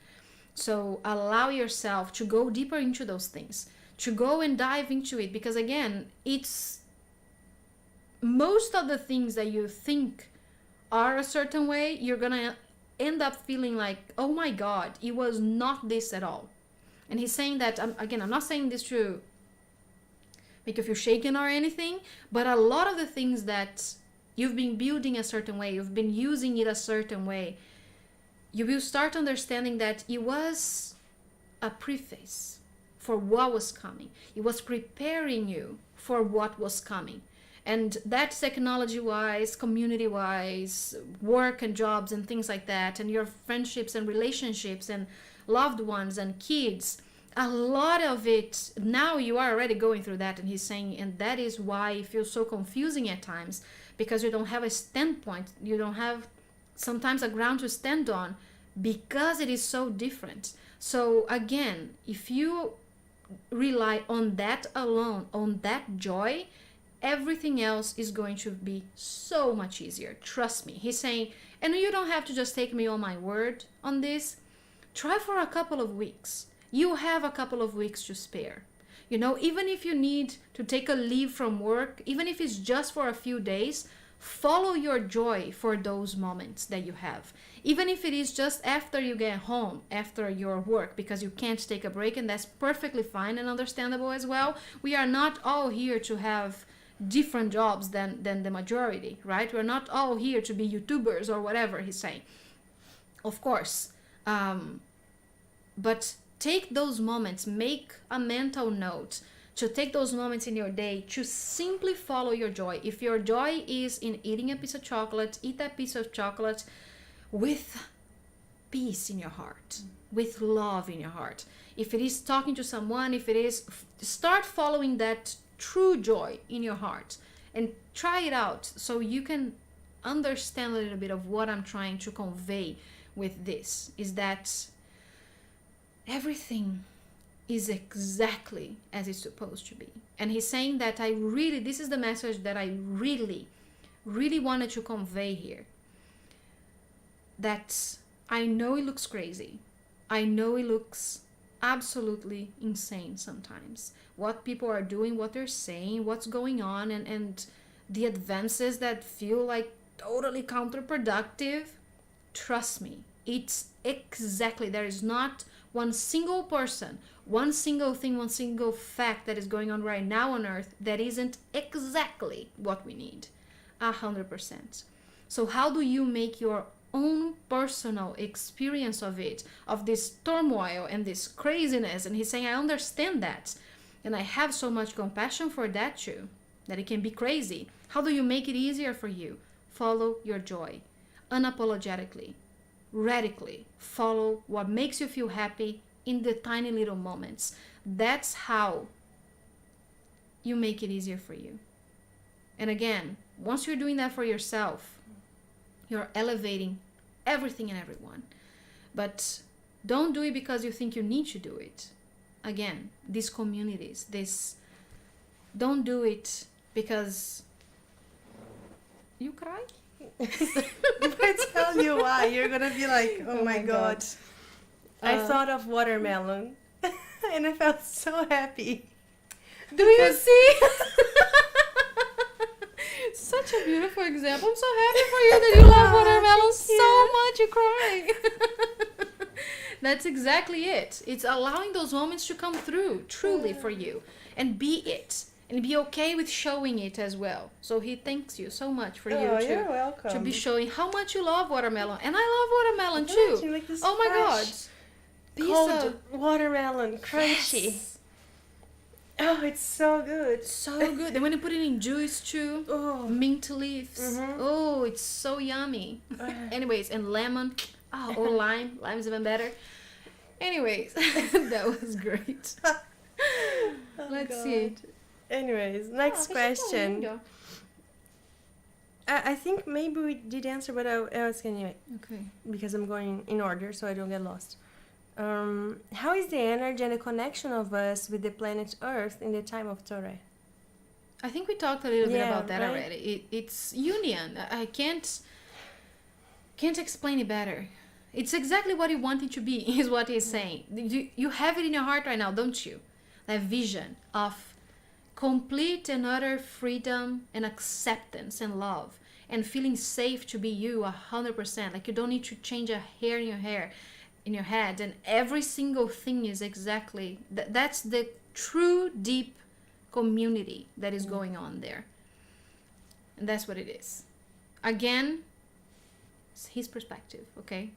So allow yourself to go deeper into those things, to go and dive into it, because again, it's most of the things that you think are a certain way, you're gonna end up feeling like, oh my God, it was not this at all. And he's saying that, again, I'm not saying this to make you feel shaken or anything, but a lot of the things that you've been building a certain way, you've been using it a certain way, you will start understanding that it was a preface for what was coming. It was preparing you for what was coming. And that's technology-wise, community-wise, work and jobs and things like that, and your friendships and relationships and loved ones and kids. A lot of it, now you are already going through that, and he's saying, and that is why it feels so confusing at times, because you don't have a standpoint, you don't have sometimes a ground to stand on, because it is so different. So again, if you rely on that alone, on that joy, everything else is going to be so much easier. Trust me. He's saying, and you don't have to just take me on my word on this. Try for a couple of weeks. You have a couple of weeks to spare. You know, even if you need to take a leave from work, even if it's just for a few days, follow your joy for those moments that you have. Even if it is just after you get home, after your work, because you can't take a break, and that's perfectly fine and understandable as well. We are not all here to have different jobs than the majority, right? We're not all here to be YouTubers or whatever he's saying. Of course. But take those moments, make a mental note to take those moments in your day to simply follow your joy. If your joy is in eating a piece of chocolate, eat that piece of chocolate with peace in your heart, with love in your heart. If it is talking to someone, if it is, start following that true joy in your heart and try it out so you can understand a little bit of what I'm trying to convey with this, is that everything is exactly as it's supposed to be. And he's saying that this is the message that I really wanted to convey here. That I know it looks crazy. I know it looks absolutely insane sometimes. What people are doing, what they're saying, what's going on, and the advances that feel like totally counterproductive. Trust me, it's exactly, there is not one single person, one single thing, one single fact that is going on right now on earth that isn't exactly what we need. 100%. So how do you make your own personal experience of it, of this turmoil and this craziness? And he's saying, I understand that. And I have so much compassion for that too, that it can be crazy. How do you make it easier for you? Follow your joy. Unapologetically. Radically. Follow what makes you feel happy in the tiny little moments. That's how you make it easier for you. And again, once you're doing that for yourself, you're elevating everything and everyone. But don't do it because you think you need to do it. Again, these communities, don't do it because you cry. If I tell you why, you're gonna be like, oh my god. I thought of watermelon and I felt so happy. Do you see? Such a beautiful example. I'm so happy for you that you love watermelon so much you cry. That's exactly it. It's allowing those moments to come through truly for you, and be it, and be okay with showing it as well. So he thanks you so much for you're welcome. to be showing how much you love watermelon. And I love watermelon too. Like this oh my god. Cold watermelon, crunchy. Yes. Oh, it's so good. So good. And when you put it in juice too, mint leaves. Mm-hmm. Oh, it's so yummy. Anyways, and lemon. Oh, or lime. Lime is even better. Anyways, that was great. Let's see. Anyways, next question. I think maybe we did answer, but I'll ask anyway. Okay. Because I'm going in order so I don't get lost. How is the energy and the connection of us with the planet Earth in the time of Torah? I think we talked a little bit about that right? already. It's union. I can't explain it better. It's exactly what you want it to be, is what he's saying. You have it in your heart right now, don't you? That vision of complete and utter freedom and acceptance and love and feeling safe to be you 100%. Like you don't need to change a hair in your head, and every single thing is exactly that's the true deep community that is going on there. And that's what it is. Again, it's his perspective, okay?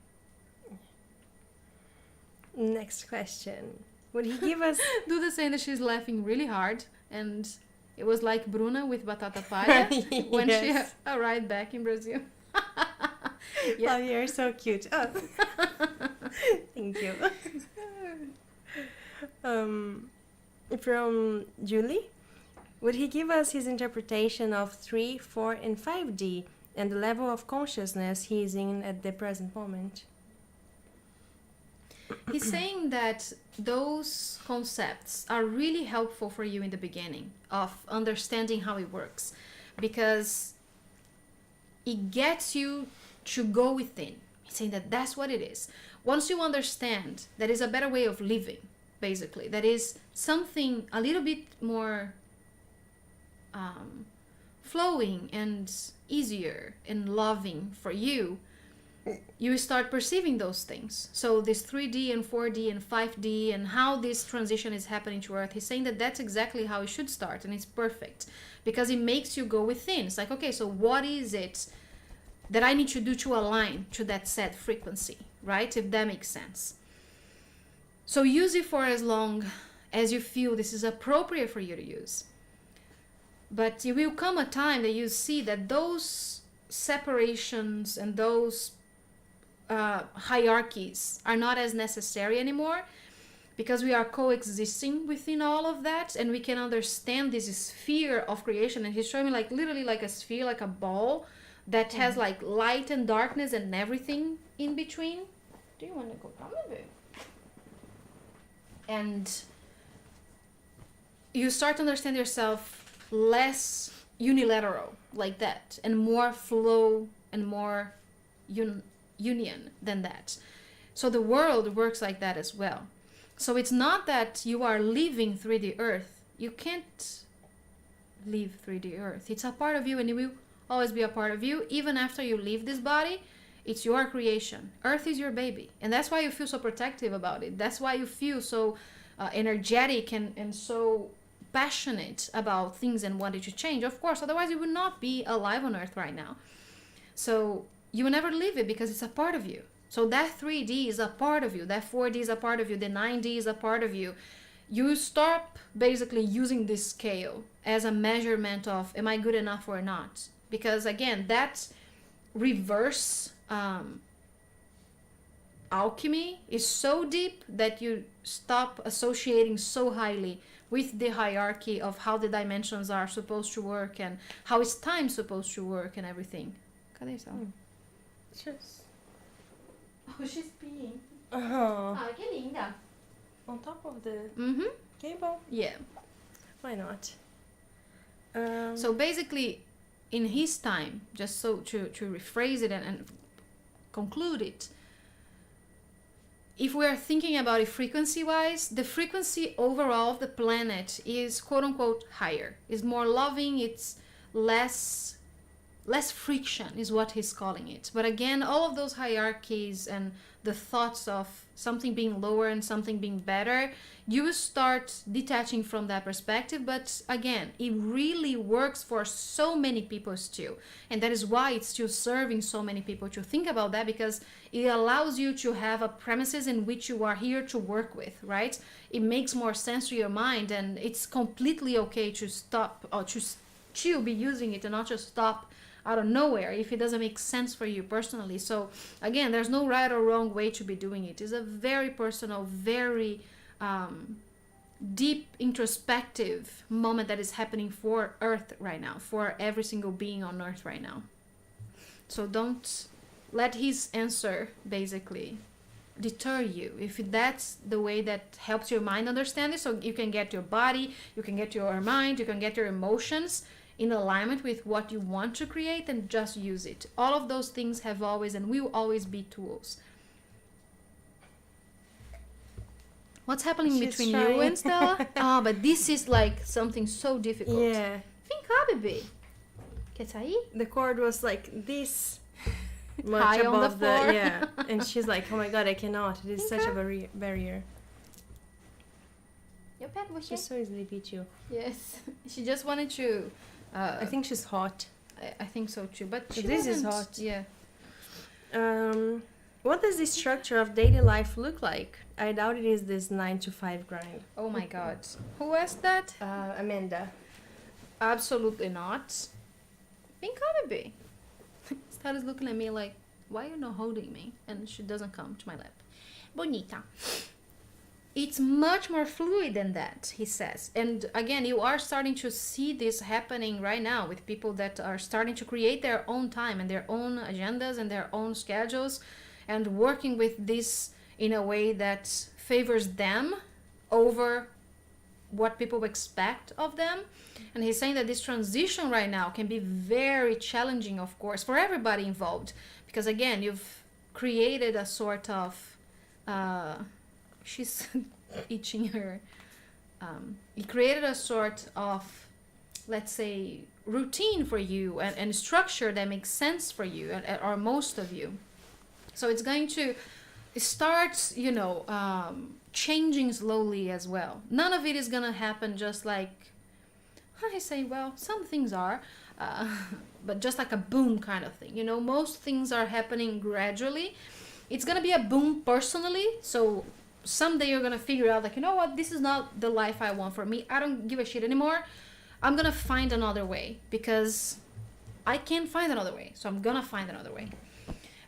Next question. Would he give us... Duda saying that she's laughing really hard, and it was like Bruna with batata palha when Yes. she arrived back in Brazil. Oh, you're so cute. Oh. Thank you. From Julie. Would he give us his interpretation of 3, 4, and 5D and the level of consciousness he is in at the present moment? He's saying that those concepts are really helpful for you in the beginning of understanding how it works, because it gets you to go within. He's saying that that's what it is. Once you understand that is a better way of living, basically, that is something a little bit more flowing and easier and loving for you, you start perceiving those things. So this 3D and 4D and 5D and how this transition is happening to Earth, he's saying that that's exactly how it should start, and it's perfect because it makes you go within. It's like, okay, so what is it that I need to do to align to that set frequency, right? If that makes sense. So use it for as long as you feel this is appropriate for you to use. But it will come a time that you see that those separations and those hierarchies are not as necessary anymore, because we are coexisting within all of that, and we can understand this sphere of creation. And he's showing me like literally like a sphere, like a ball that has like light and darkness and everything in between. Do you want to go down a bit? And you start to understand yourself less unilateral like that, and more flow and more union than that. So the world works like that as well. So it's not that you are leaving 3D Earth. You can't leave 3D Earth. It's a part of you, and it will always be a part of you. Even after you leave this body, it's your creation. Earth is your baby. And that's why you feel so protective about it. That's why you feel so energetic and so passionate about things and wanted to change. Of course, otherwise you would not be alive on Earth right now. So you will never leave it because it's a part of you. So that 3D is a part of you. That 4D is a part of you. The 9D is a part of you. You stop basically using this scale as a measurement of am I good enough or not? Because again, that reverse alchemy is so deep that you stop associating so highly with the hierarchy of how the dimensions are supposed to work and how is time supposed to work and everything. Cadê isso? Just... Oh, she's peeing. Oh, Ah, que linda. on top of the Mm-hmm. cable? Yeah. Why not? So basically, in his time, just so to rephrase it and conclude it, if we are thinking about it frequency-wise, the frequency overall of the planet is quote-unquote higher. It's more loving, it's less friction is what he's calling it. But again, all of those hierarchies and the thoughts of something being lower and something being better, you start detaching from that perspective. But again, it really works for so many people still, and that is why it's still serving so many people to think about that, because it allows you to have a premises in which you are here to work with, right? It makes more sense to your mind, and it's completely okay to stop or to still be using it and not just stop out of nowhere if it doesn't make sense for you personally. So again, there's no right or wrong way to be doing it. It's a very personal, very deep introspective moment that is happening for Earth right now, for every single being on Earth right now. So don't let his answer basically deter you. If that's the way that helps your mind understand it, so you can get your body, you can get your mind, you can get your emotions in alignment with what you want to create, and just use it. All of those things have always and will always be tools. What's happening She's between trying. you and Stella? Ah, but this is like something so difficult. Yeah. Vem cá, bebê. Quer sair? The cord was like this much High on the above floor. yeah. And she's like, oh my god, I cannot. It is such a barrier. Eu pego você. She's so easily beat you. Yes. She just wanted to... I think she's hot. I think so too. But she This is wasn't- hot. Yeah. What does the structure of daily life look like? I doubt it is this 9 to 5 grind. Oh my god. Who asked that? Amanda. Absolutely not. Vem cá, bebê. Stella's looking at me like, why are you not holding me? And she doesn't come to my lap. Bonita. It's much more fluid than that, he says. And again, you are starting to see this happening right now with people that are starting to create their own time and their own agendas and their own schedules and working with this in a way that favors them over what people expect of them. And he's saying that this transition right now can be very challenging, of course, for everybody involved. Because again, you've created a sort of... she's itching her. He created a sort of, let's say, routine for you and structure that makes sense for you, or most of you. So it's going to start, changing slowly as well. None of it is going to happen just like, I say, well, some things are, but just like a boom kind of thing. Most things are happening gradually. It's going to be a boom personally. So someday you're going to figure out like, you know what, this is not the life I want for me. I don't give a shit anymore. I'm going to find another way because I can't find another way. So I'm going to find another way.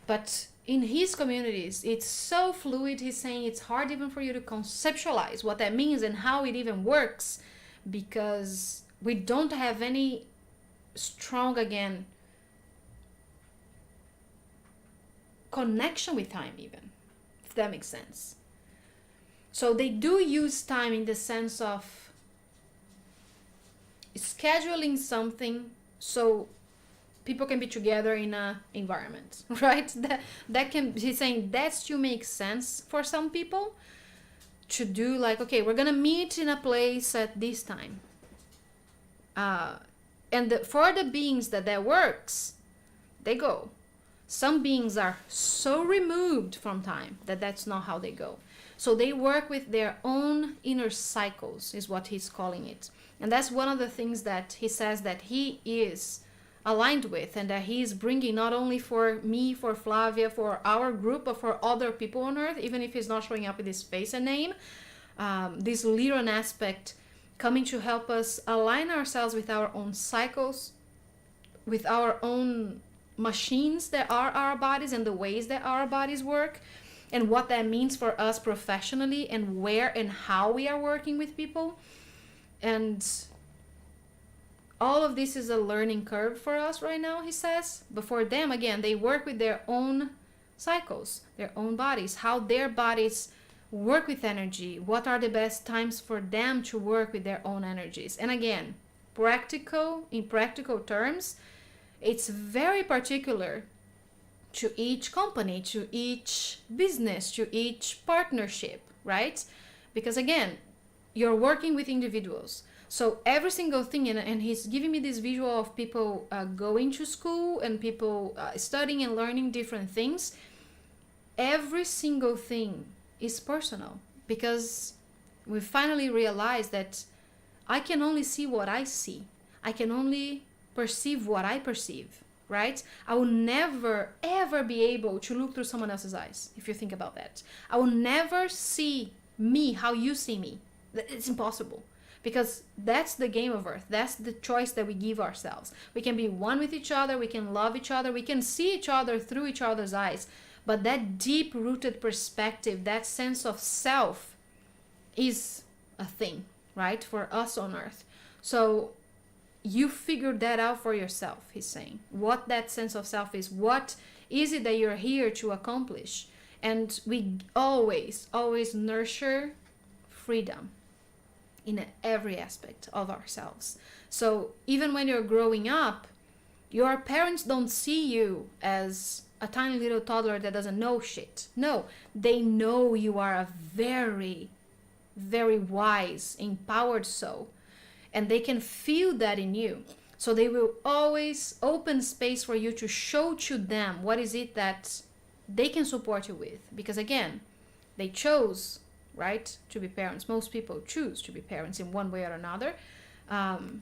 But in his communities, it's so fluid. He's saying it's hard even for you to conceptualize what that means and how it even works, because we don't have any strong, again, connection with time even, if that makes sense. So they do use time in the sense of scheduling something so people can be together in a environment, right? That can, he's saying that's to make sense for some people to do, like, okay, we're gonna meet in a place at this time. For the beings that works, they go. Some beings are so removed from time that that's not how they go. So they work with their own inner cycles, is what he's calling it. And that's one of the things that he says that he is aligned with, and that he is bringing not only for me, for Flavia, for our group, but for other people on Earth, even if he's not showing up with his face and name. This Lyran aspect coming to help us align ourselves with our own cycles, with our own machines that are our bodies and the ways that our bodies work, and what that means for us professionally, and where and how we are working with people. And all of this is a learning curve for us right now, he says. But for them, again, they work with their own cycles, their own bodies, how their bodies work with energy, what are the best times for them to work with their own energies. And again, in practical terms, it's very particular to each company, to each business, to each partnership, right? Because again, you're working with individuals. So every single thing, and he's giving me this visual of people going to school and people studying and learning different things. Every single thing is personal, because we finally realized that I can only see what I see. I can only perceive what I perceive, right? I will never, ever be able to look through someone else's eyes, if you think about that. I will never see me how you see me. It's impossible. Because that's the game of Earth. That's the choice that we give ourselves. We can be one with each other. We can love each other. We can see each other through each other's eyes. But that deep-rooted perspective, that sense of self, is a thing, right? For us on Earth. So you figured that out for yourself, he's saying. What that sense of self is. What is it that you're here to accomplish? And we always, always nurture freedom in every aspect of ourselves. So even when you're growing up, your parents don't see you as a tiny little toddler that doesn't know shit. No, they know you are a very very wise, empowered soul, and they can feel that in you. So they will always open space for you to show to them what is it that they can support you with. Because again, they chose, right, to be parents. Most people choose to be parents in one way or another. And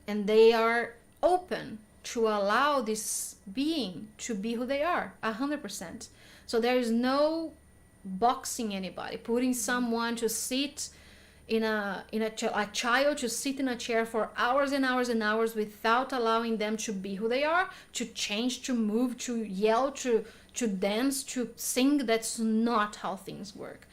they are open to allow this being to be who they are, 100%. So there is no boxing anybody, putting someone to sit a child to sit in a chair for hours and hours and hours without allowing them to be who they are, to change, to move, to yell, to dance, to sing. That's not how things work.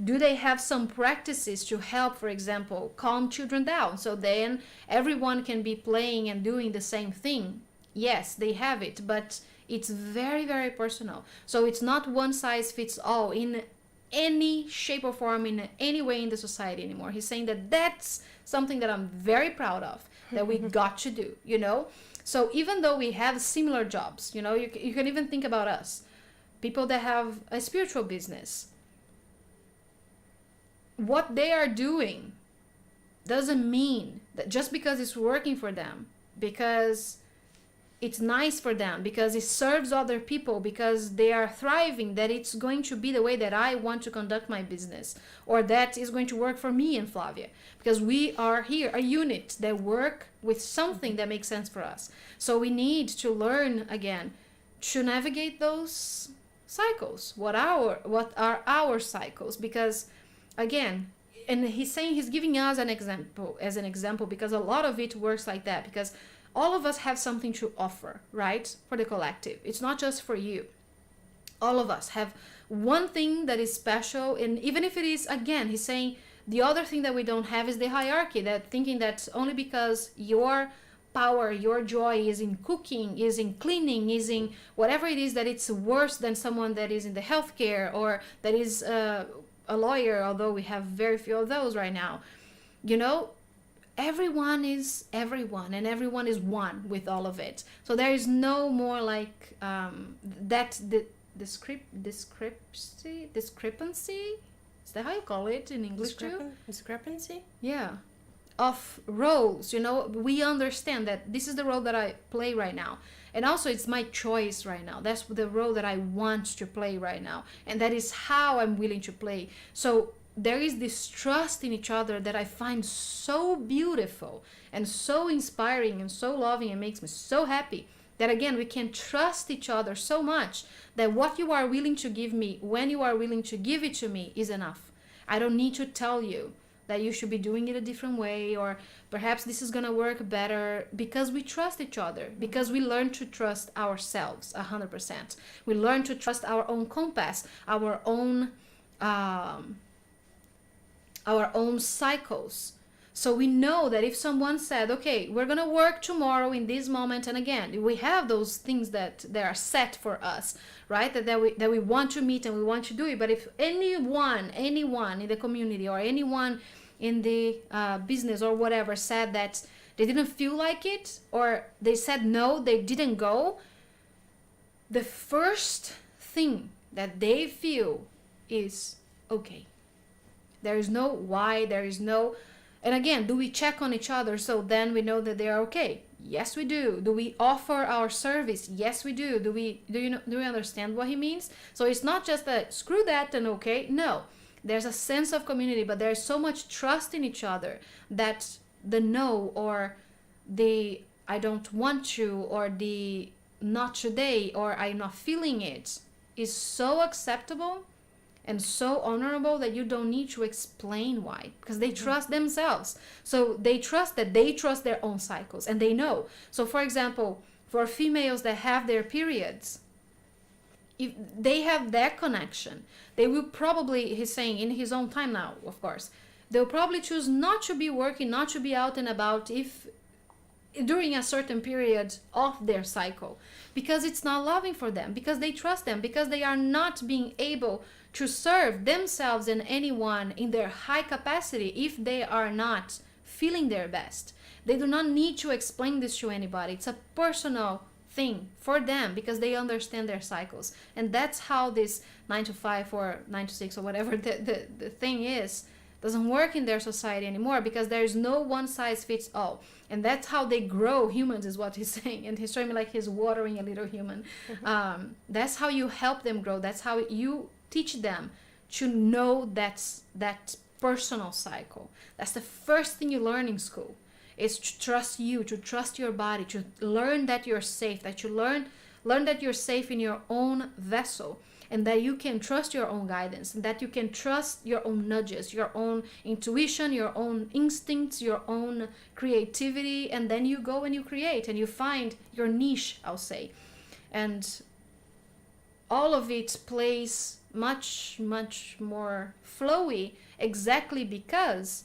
Do they have some practices to help, for example, calm children down so then everyone can be playing and doing the same thing? Yes, they have it, but it's very, very personal. So it's not one size fits all in any shape or form, in any way in the society anymore. He's saying that that's something that I'm very proud of, that we got to do, you know? So even though we have similar jobs, you know, you can even think about us, people that have a spiritual business. What they are doing doesn't mean that just because it's working for them, because it's nice for them, because it serves other people, because they are thriving, that it's going to be the way that I want to conduct my business, or that is going to work for me and Flavia, because we are here, a unit that work with something that makes sense for us. So we need to learn again to navigate those cycles. What are our cycles? Because again, and he's saying, he's giving us an example because a lot of it works like that, because all of us have something to offer, right, for the collective. It's not just for you. All of us have one thing that is special, and even if it is, again, he's saying the other thing that we don't have is the hierarchy, that thinking that only because your power, your joy is in cooking, is in cleaning, is in whatever it is, that it's worse than someone that is in the healthcare or that is a lawyer, although we have very few of those right now. You know, everyone is everyone, and everyone is one with all of it. So there is no more like that discrepancy. Is that how you call it in English too? Discrepancy? Yeah. Of roles, you know, we understand that this is the role that I play right now. And also it's my choice right now. That's the role that I want to play right now. And that is how I'm willing to play. So there is this trust in each other that I find so beautiful and so inspiring and so loving, and makes me so happy that again, we can trust each other so much that what you are willing to give me, when you are willing to give it to me, is enough. I don't need to tell you that you should be doing it a different way, or perhaps this is gonna work better, because we trust each other, because we learn to trust ourselves 100%. We learn to trust our own compass, our own cycles. So we know that if someone said, okay, we're gonna work tomorrow in this moment, and again, we have those things that they are set for us, right? That we want to meet and we want to do it. But if anyone in the community or anyone in the business or whatever said that they didn't feel like it, or they said no, they didn't go, the first thing that they feel is okay. There is no why, there is no, and again, do we check on each other so then we know that they are okay? Yes, we do. Do we offer our service? Yes, we do. Do we understand what he means? So it's not just that screw that and okay. No, there's a sense of community, but there's so much trust in each other that the no, or the I don't want to, or the not today, or I'm not feeling it, is so acceptable and so honorable that you don't need to explain why, because they trust themselves. So they trust that they trust their own cycles, and they know. So for example, for females that have their periods, if they have that connection, they will probably, he's saying in his own time now, of course, they'll probably choose not to be working, not to be out and about if during a certain period of their cycle, because it's not loving for them, because they trust them, because they are not being able to serve themselves and anyone in their high capacity if they are not feeling their best. They do not need to explain this to anybody. It's a personal thing for them because they understand their cycles. And that's how this 9 to 5 or 9 to 6 or whatever the thing is doesn't work in their society anymore, because there is no one size fits all. And that's how they grow humans, is what he's saying. And he's showing me like he's watering a little human. That's how you help them grow. That's how you teach them to know that personal cycle. That's the first thing you learn in school, is to trust you, to trust your body, to learn that you're safe, that you learn that you're safe in your own vessel, and that you can trust your own guidance, and that you can trust your own nudges, your own intuition, your own instincts, your own creativity. And then you go and you create and you find your niche, I'll say. And all of it plays much, much more flowy, exactly because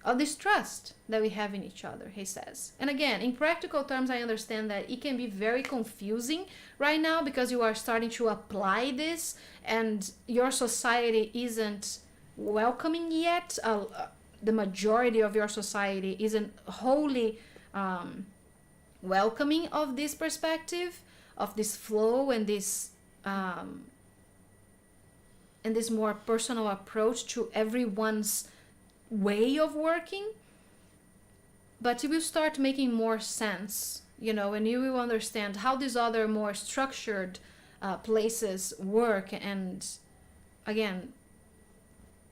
of this trust that we have in each other, he says. And again, in practical terms, I understand that it can be very confusing right now because you are starting to apply this and your society isn't welcoming yet. The majority of your society isn't wholly welcoming of this perspective, of this flow and this more personal approach to everyone's way of working. But it will start making more sense, and you will understand how these other more structured places work. And again,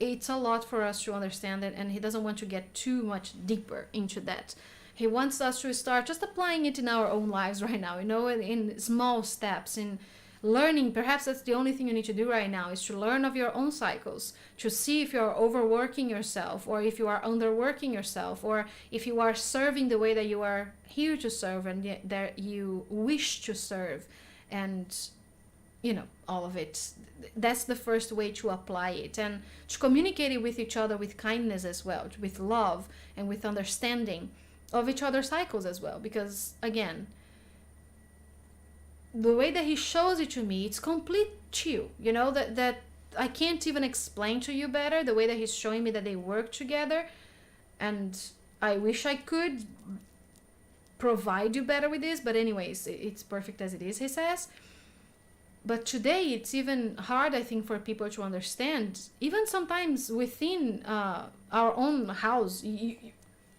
it's a lot for us to understand it, and he doesn't want to get too much deeper into that. He wants us to start just applying it in our own lives right now, in small steps, in learning. Perhaps that's the only thing you need to do right now, is to learn of your own cycles, to see if you're overworking yourself, or if you are underworking yourself, or if you are serving the way that you are here to serve and that you wish to serve. And all of it. That's the first way to apply it, and to communicate it with each other with kindness as well, with love and with understanding of each other's cycles as well. Because again, the way that he shows it to me, it's complete chill, that I can't even explain to you better, the way that he's showing me that they work together. And I wish I could provide you better with this, but anyways, it's perfect as it is, he says. But today it's even hard, I think, for people to understand, even sometimes within our own house,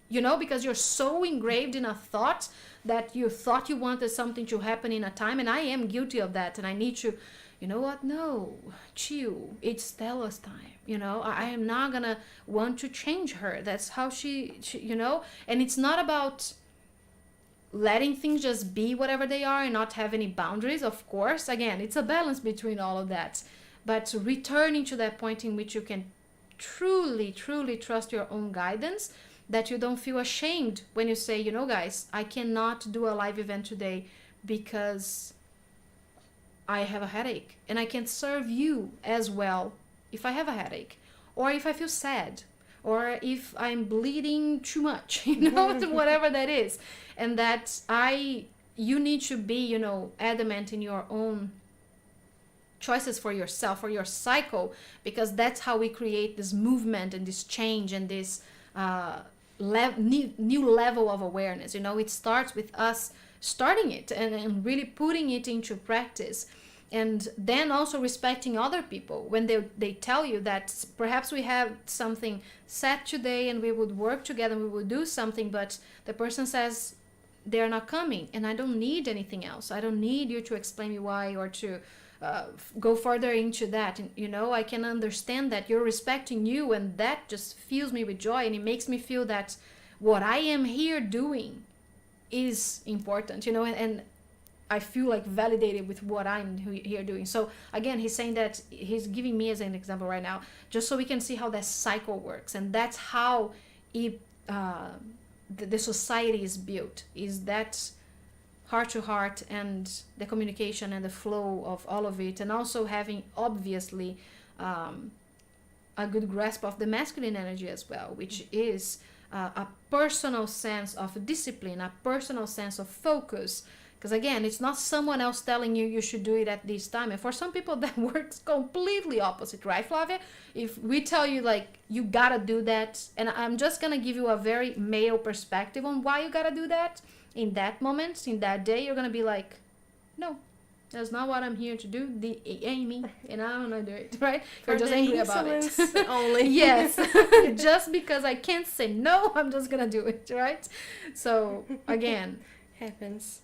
because you're so engraved in a thought that you thought you wanted something to happen in a time. And I am guilty of that, and I need to, no, chill, it's Stella's time, I am not gonna want to change her. That's how she and it's not about letting things just be whatever they are and not have any boundaries. Of course, again, it's a balance between all of that, but returning to that point in which you can truly, truly trust your own guidance, that you don't feel ashamed when you say, guys, I cannot do a live event today because I have a headache, and I can't serve you as well if I have a headache, or if I feel sad, or if I'm bleeding too much, whatever that is. And that you need to be, adamant in your own choices for yourself, for your cycle, because that's how we create this movement and this change and this new level of awareness. It starts with us starting it and really putting it into practice. And then also respecting other people when they tell you that perhaps we have something set today and we would work together and we would do something, but the person says they're not coming, and I don't need anything else. I don't need you to explain me why, or to go further into that. And, I can understand that you're respecting you, and that just fills me with joy, and it makes me feel that what I am here doing is important, and I feel like validated with what I'm here doing. So again, he's saying that he's giving me as an example right now, just so we can see how that cycle works. And that's how the society is built, is that heart to heart, and the communication and the flow of all of it. And also having, obviously, a good grasp of the masculine energy as well, which is a personal sense of discipline, a personal sense of focus, Because again, it's not someone else telling you you should do it at this time. And for some people that works completely opposite, right, Flavia? If we tell you like you gotta do that, and I'm just gonna give you a very male perspective on why you gotta do that in that moment, in that day, you're gonna be like, no, that's not what I'm here to do. It ain't me, and I'm gonna do it, right? You're just angry about it. Only. Yes. Just because I can't say no, I'm just gonna do it, right? So again, happens.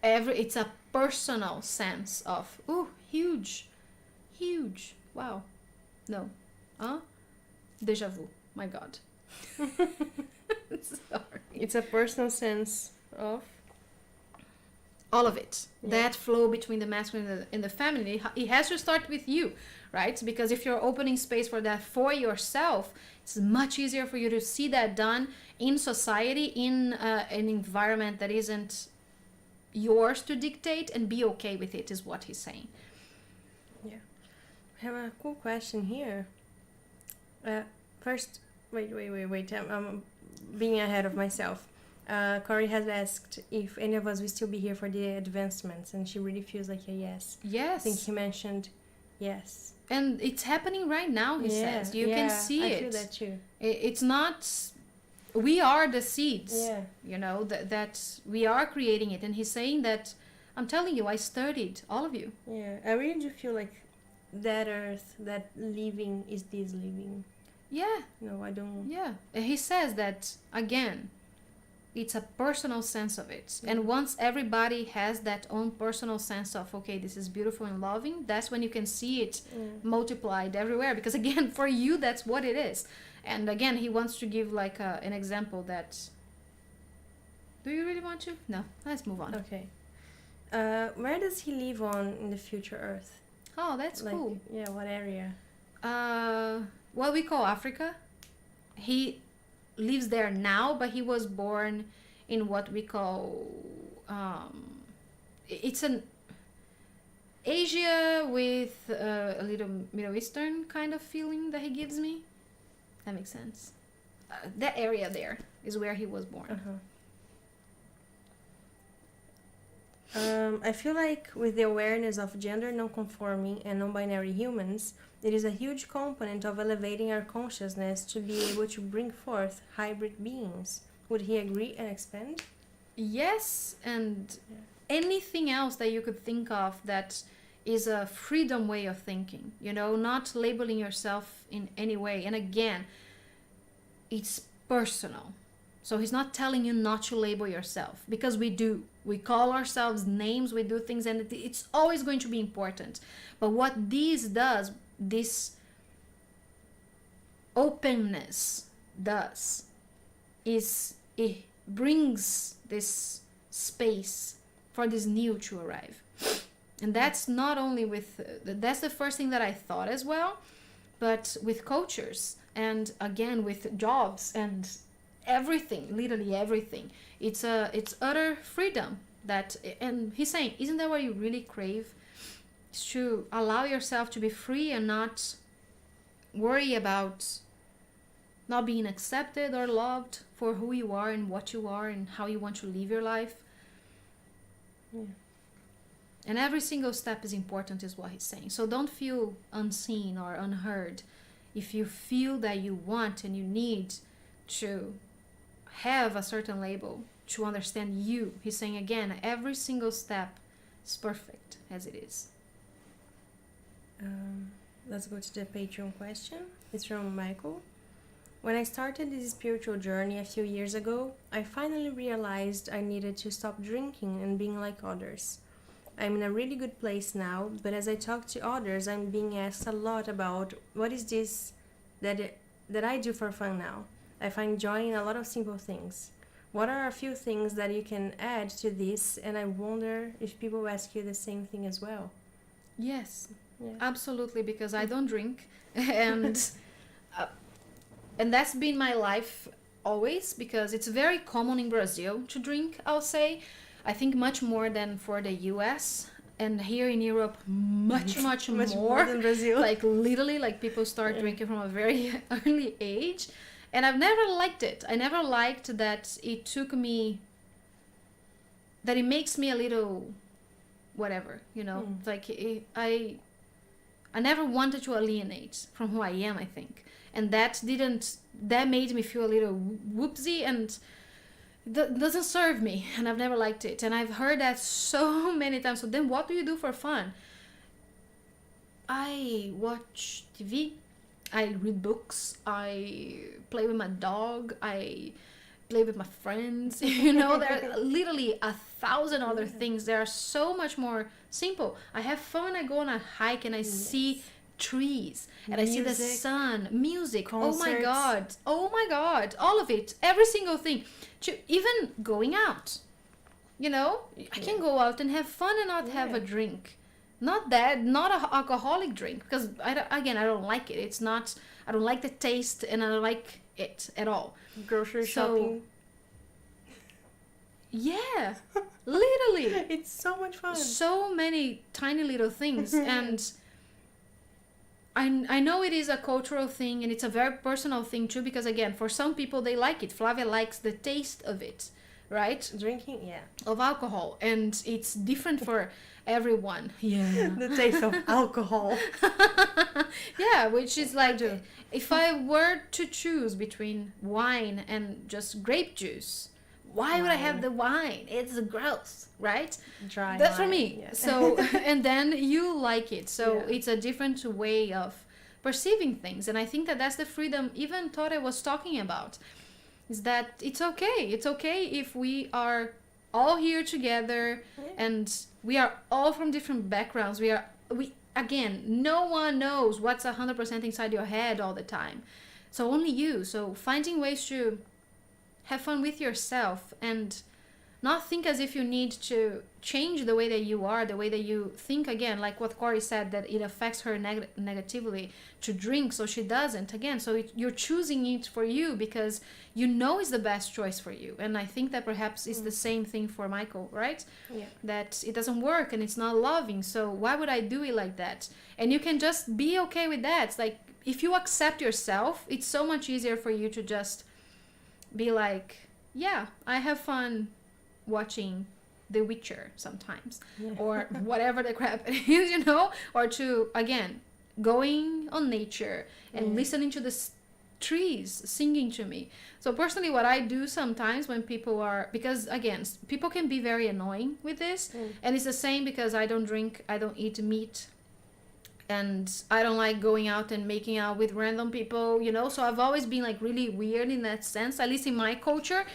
It's a personal sense of huge, wow, no, deja vu, my god. Sorry. It's a personal sense of all of it. That flow between the masculine and the feminine, it has to start with you, right? Because if you're opening space for that for yourself, it's much easier for you to see that done in society, in an environment that isn't yours to dictate, and be okay with it, is what he's saying. Yeah. I have a cool question here. First, wait. I'm being ahead of myself. Corey has asked if any of us will still be here for the advancements, and she really feels like a yes. Yes. I think he mentioned yes. And it's happening right now, he says. You can see it. I feel that too. It's not... We are the seeds, you know, that we are creating it. And he's saying that, I'm telling you, I studied all of you. Yeah, I really do feel like that earth, that living is this living. Yeah. No, I don't... Yeah. And he says that, again, it's a personal sense of it. And once everybody has that own personal sense of, okay, this is beautiful and loving, that's when you can see it multiplied everywhere. Because again, for you, that's what it is. And again, he wants to give like an example that... Do you really want to? No. Let's move on. Okay. Where does he live on in the future Earth? Oh, that's cool. Yeah, what area? What we call Africa. He lives there now, but he was born in what we call... it's an Asia with a little Middle Eastern kind of feeling that he gives me. That makes sense. That area there is where he was born. I feel like with the awareness of gender non-conforming and non-binary humans, it is a huge component of elevating our consciousness to be able to bring forth hybrid beings. Would he agree and expand? Yes, and anything else that you could think of that is a freedom way of thinking, you know, not labeling yourself in any way. And again, it's personal. So he's not telling you not to label yourself, because we do. We call ourselves names, we do things, and it's always going to be important. But what this does, this openness does, is it brings this space for this new to arrive. And that's not only with, that's the first thing that I thought as well, but with cultures, and again with jobs and everything, literally everything. It's utter freedom that, and he's saying, isn't that what you really crave? It's to allow yourself to be free and not worry about not being accepted or loved for who you are and what you are and how you want to live your life. And every single step is important, is what he's saying. So don't feel unseen or unheard. If you feel that you want and you need to have a certain label to understand you, he's saying again, every single step is perfect as it is. Let's go to the Patreon question. It's from Michael. When I started this spiritual journey a few years ago, I finally realized I needed to stop drinking and being like others. I'm in a really good place now, but as I talk to others, I'm being asked a lot about what is this that I do for fun now. I find joy in a lot of simple things. What are a few things that you can add to this? And I wonder if people ask you the same thing as well. Yes, absolutely, because I don't drink, and that's been my life always, because it's very common in Brazil to drink, I'll say. I think much more than for the US, and here in Europe much more than Brazil. Like literally, like people start drinking from a very early age, and I've never liked it. I never liked that it took me that it makes me a little whatever, It's like I never wanted to alienate from who I am, I think. And that made me feel a little whoopsie, and doesn't serve me, and I've never liked it. And I've heard that so many times. So then what do you do for fun? I watch TV, I read books, I play with my dog, I play with my friends. There are literally 1,000 other things that are so much more simple. I have fun when I go on a hike and I see trees and I see the sun, music. Concerts. Oh my god, all of it, every single thing. Even going out, I can go out and have fun and not have a drink. Not an alcoholic drink, because I don't like it. I don't like the taste, and I don't like it at all. Grocery shopping. Yeah, literally. It's so much fun. So many tiny little things. And I know it is a cultural thing, and it's a very personal thing too, because again, for some people they like it. Flavia likes the taste of it, right? Drinking, yeah. Of alcohol, and it's different for everyone. Yeah. The taste of alcohol. Yeah, which is like, if I were to choose between wine and just grape juice, why would I have the wine? It's gross, right? Dry. That's for me. Yeah. So, and then you like it. So it's a different way of perceiving things. And I think that that's the freedom even Tore was talking about. Is that it's okay. It's okay if we are all here together and we are all from different backgrounds. Again, no one knows what's 100% inside your head all the time. So only you. So finding ways to have fun with yourself and not think as if you need to change the way that you are, the way that you think. Again, like what Corey said, that it affects her negatively to drink, so she doesn't. Again, so you're choosing it for you because you know it's the best choice for you. And I think that perhaps it's the same thing for Michael, right? Yeah. That it doesn't work and it's not loving, so why would I do it like that? And you can just be okay with that. It's like, if you accept yourself, it's so much easier for you to just be like, yeah, I have fun watching The Witcher sometimes, or whatever the crap it is, or to, again, going on nature and listening to the trees singing to me. So personally, what I do sometimes when people are, because again, people can be very annoying with this, and it's the same because I don't drink, I don't eat meat, and I don't like going out and making out with random people, so I've always been like really weird in that sense, at least in my culture.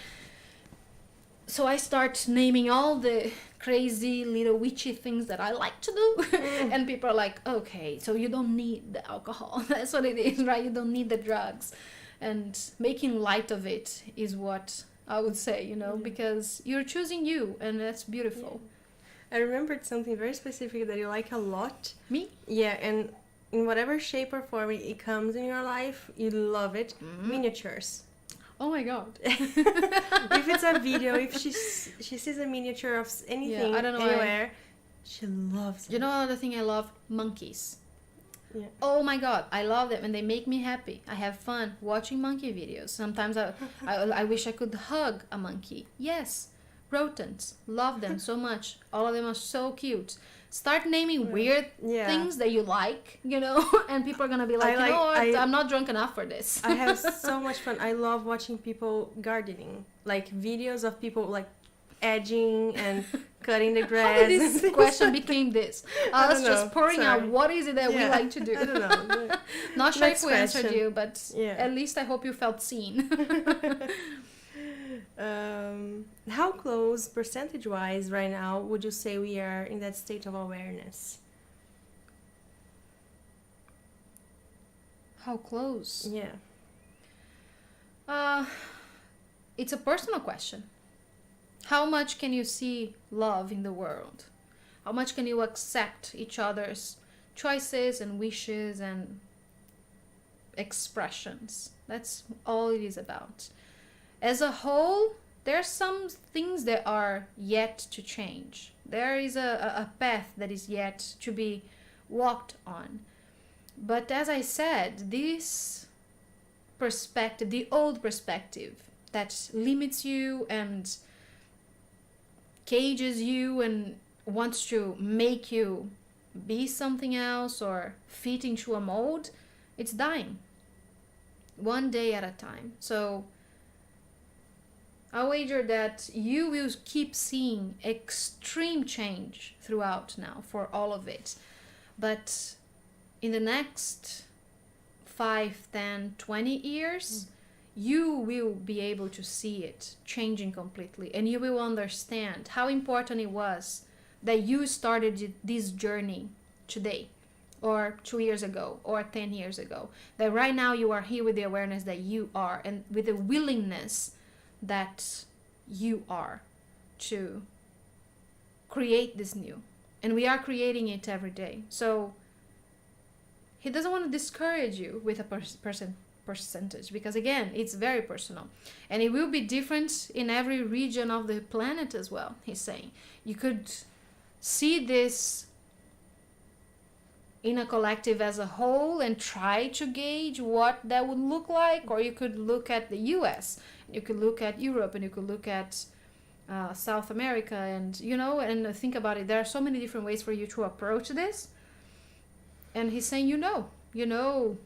So I start naming all the crazy little witchy things that I like to do. And people are like, okay, so you don't need the alcohol. That's what it is, right? You don't need the drugs. And making light of it is what I would say, because you're choosing you, and that's beautiful. I remembered something very specific that you like a lot. Me? Yeah, and in whatever shape or form it comes in your life, you love it. Miniatures. Oh my god. If it's a video, if she sees a miniature of anything, I don't know anywhere, she loves it. Another thing I love? Monkeys. Yeah. Oh my god, I love them and they make me happy. I have fun watching monkey videos. Sometimes I wish I could hug a monkey. Yes. Rodents. Love them so much. All of them are so cute. Start naming weird things that you like, and people are gonna be like, I'm not drunk enough for this. I have so much fun. I love watching people gardening, like videos of people like edging and cutting the grass. How did this question became this? Us just pouring out what is it that we like to do. I don't know. Not sure if we answered you, but at least I hope you felt seen. How close, percentage-wise, right now, would you say we are in that state of awareness? How close? Yeah. It's a personal question. How much can you see love in the world? How much can you accept each other's choices and wishes and expressions? That's all it is about. As a whole, there are some things that are yet to change. There is a path that is yet to be walked on. But as I said, this perspective, the old perspective that limits you and cages you and wants to make you be something else or fit into a mold, it's dying. One day at a time. So I wager that you will keep seeing extreme change throughout now for all of it. But in the next 5, 10, 20 years, you will be able to see it changing completely, and you will understand how important it was that you started this journey today, or 2 years ago, or 10 years ago. That right now you are here with the awareness that you are, and with the willingness that you are to create this new. And we are creating it every day. So he doesn't want to discourage you with a percentage, because again, it's very personal, and it will be different in every region of the planet as well. He's saying you could see this in a collective as a whole and try to gauge what that would look like, or you could look at the US, you could look at Europe, and you could look at South America, and and think about it. There are so many different ways for you to approach this. And he's saying, you know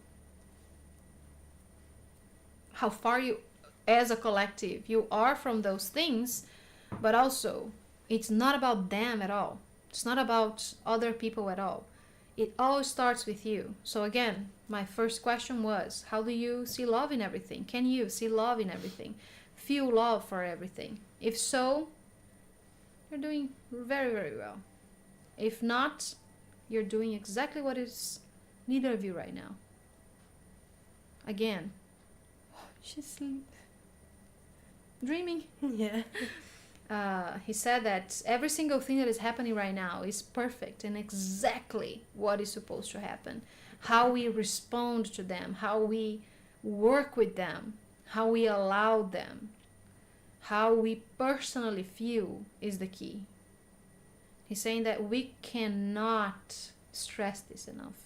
how far you, as a collective, you are from those things, but also it's not about them at all. It's not about other people at all. It all starts with you. So again, my first question was, how do you see love in everything? Can you see love in everything? Feel love for everything? If so, you're doing very, very well. If not, you're doing exactly what is needed of you right now. Again, she's dreaming. Yeah. He said that every single thing that is happening right now is perfect and exactly what is supposed to happen. How we respond to them, how we work with them, how we allow them, how we personally feel is the key. He's saying that we cannot stress this enough.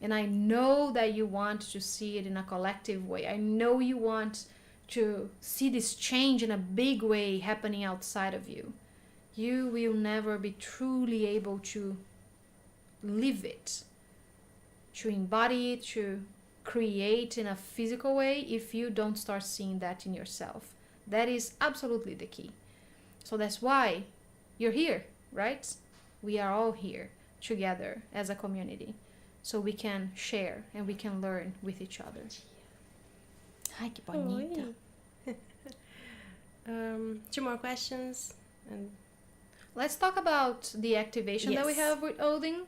And I know that you want to see it in a collective way. I know you want to see this change in a big way happening outside of you. You will never be truly able to live it, to embody it, to create in a physical way if you don't start seeing that in yourself. That is absolutely the key. So that's why you're here, right? We are all here together as a community, so we can share and we can learn with each other. Ai, que bonita. 2 more questions. And let's talk about the activation that we have with Odin,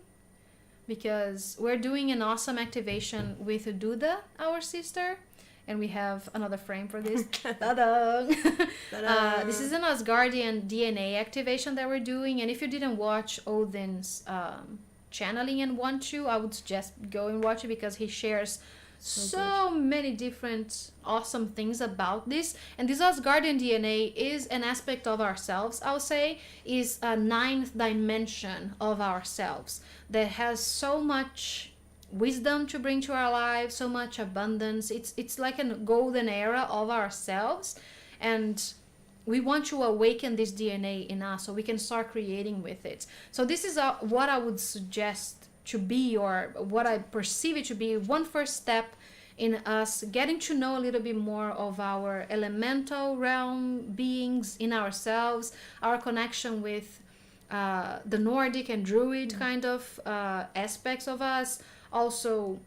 because we're doing an awesome activation with Duda, our sister, and we have another frame for this. Ta-da! This is an Asgardian DNA activation that we're doing, and if you didn't watch Odin's channeling and want to, I would suggest go and watch it, because he shares so many different awesome things about this. And this Asgardian DNA is an aspect of ourselves, I would say, is a 9th dimension of ourselves that has so much wisdom to bring to our lives, so much abundance. It's like a golden era of ourselves, and we want to awaken this DNA in us so we can start creating with it. So this is what I would suggest to be, or what I perceive it to be, one first step in us getting to know a little bit more of our elemental realm beings in ourselves, our connection with the Nordic and Druid kind of aspects of us, also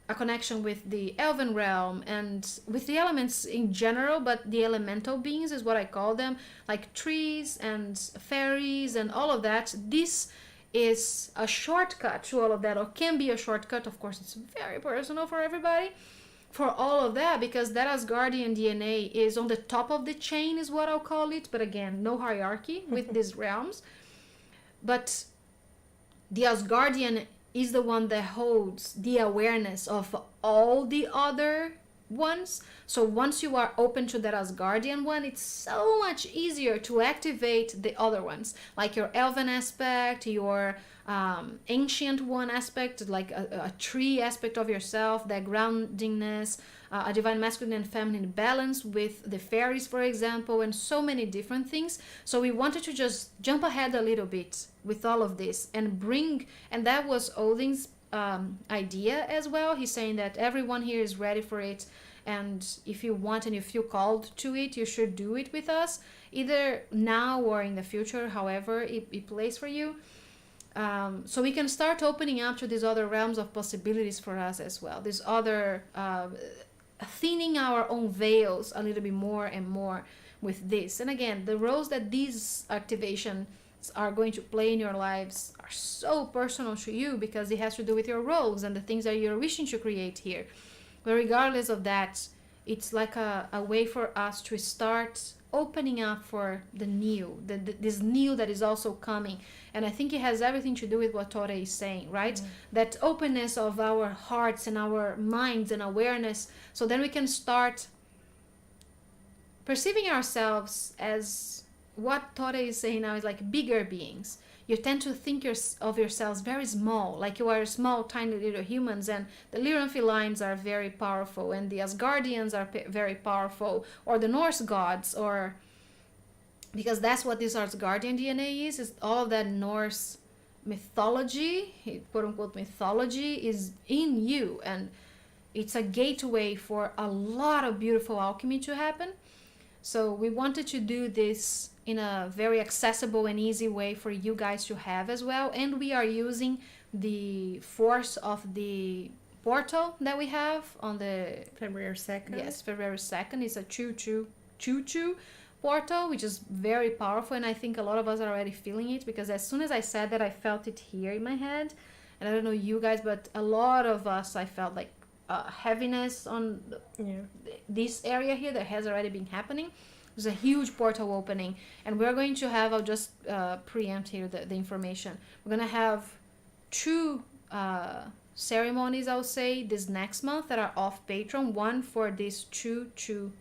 a connection with the elven realm and with the elements in general, but the elemental beings is what I call them, like trees and fairies and all of that. This is a shortcut to all of that, or can be a shortcut. Of course, it's very personal for everybody, for all of that, because that Asgardian DNA is on the top of the chain, is what I'll call it. But again, no hierarchy with these realms. But the Asgardian is the one that holds the awareness of all the other ones. So once you are open to that Asgardian one, it's so much easier to activate the other ones, like your elven aspect, your ancient one aspect, like a tree aspect of yourself, that groundingness, a divine masculine and feminine balance with the fairies, for example, and so many different things. So we wanted to just jump ahead a little bit with all of this and bring, and that was Odin's idea as well. He's saying that everyone here is ready for it, and if you want and you feel called to it, you should do it with us, either now or in the future, however it plays for you. So we can start opening up to these other realms of possibilities for us as well. These other thinning our own veils a little bit more and more with this. And again, the roles that these activations are going to play in your lives are so personal to you, because it has to do with your roles and the things that you're wishing to create here. But regardless of that, it's like a way for us to start opening up for the new, this new that is also coming. And I think it has everything to do with what Tore is saying, right? That openness of our hearts and our minds and awareness, so then we can start perceiving ourselves as, what Tore is saying now is like bigger beings. You tend to think of yourselves very small, like you are small, tiny little humans, and the Lyran felines are very powerful, and the Asgardians are very powerful, or the Norse gods, or because that's what this Asgardian DNA is all of that Norse mythology, quote unquote mythology, is in you, and it's a gateway for a lot of beautiful alchemy to happen. So we wanted to do this in a very accessible and easy way for you guys to have as well. And we are using the force of the portal that we have on the February 2nd. Yes, February 2nd. It's a choo-choo portal, which is very powerful. And I think a lot of us are already feeling it, because as soon as I said that, I felt it here in my head. And I don't know you guys, but a lot of us, I felt like heaviness on this area here that has already been happening. There's a huge portal opening, and we're going to have, I'll just preempt here the information. We're going to have 2 ceremonies, I'll say, this next month that are off Patreon. One for this 22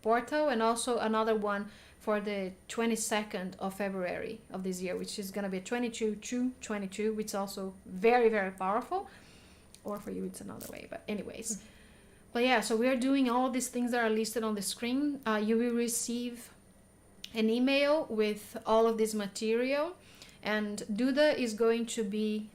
portal, and also another one for the 22nd of February of this year, which is going to be a 22, which is also very, very powerful. Or for you, it's another way. But anyways. But yeah, so we are doing all these things that are listed on the screen. You will receive an email with all of this material. And Duda is going to be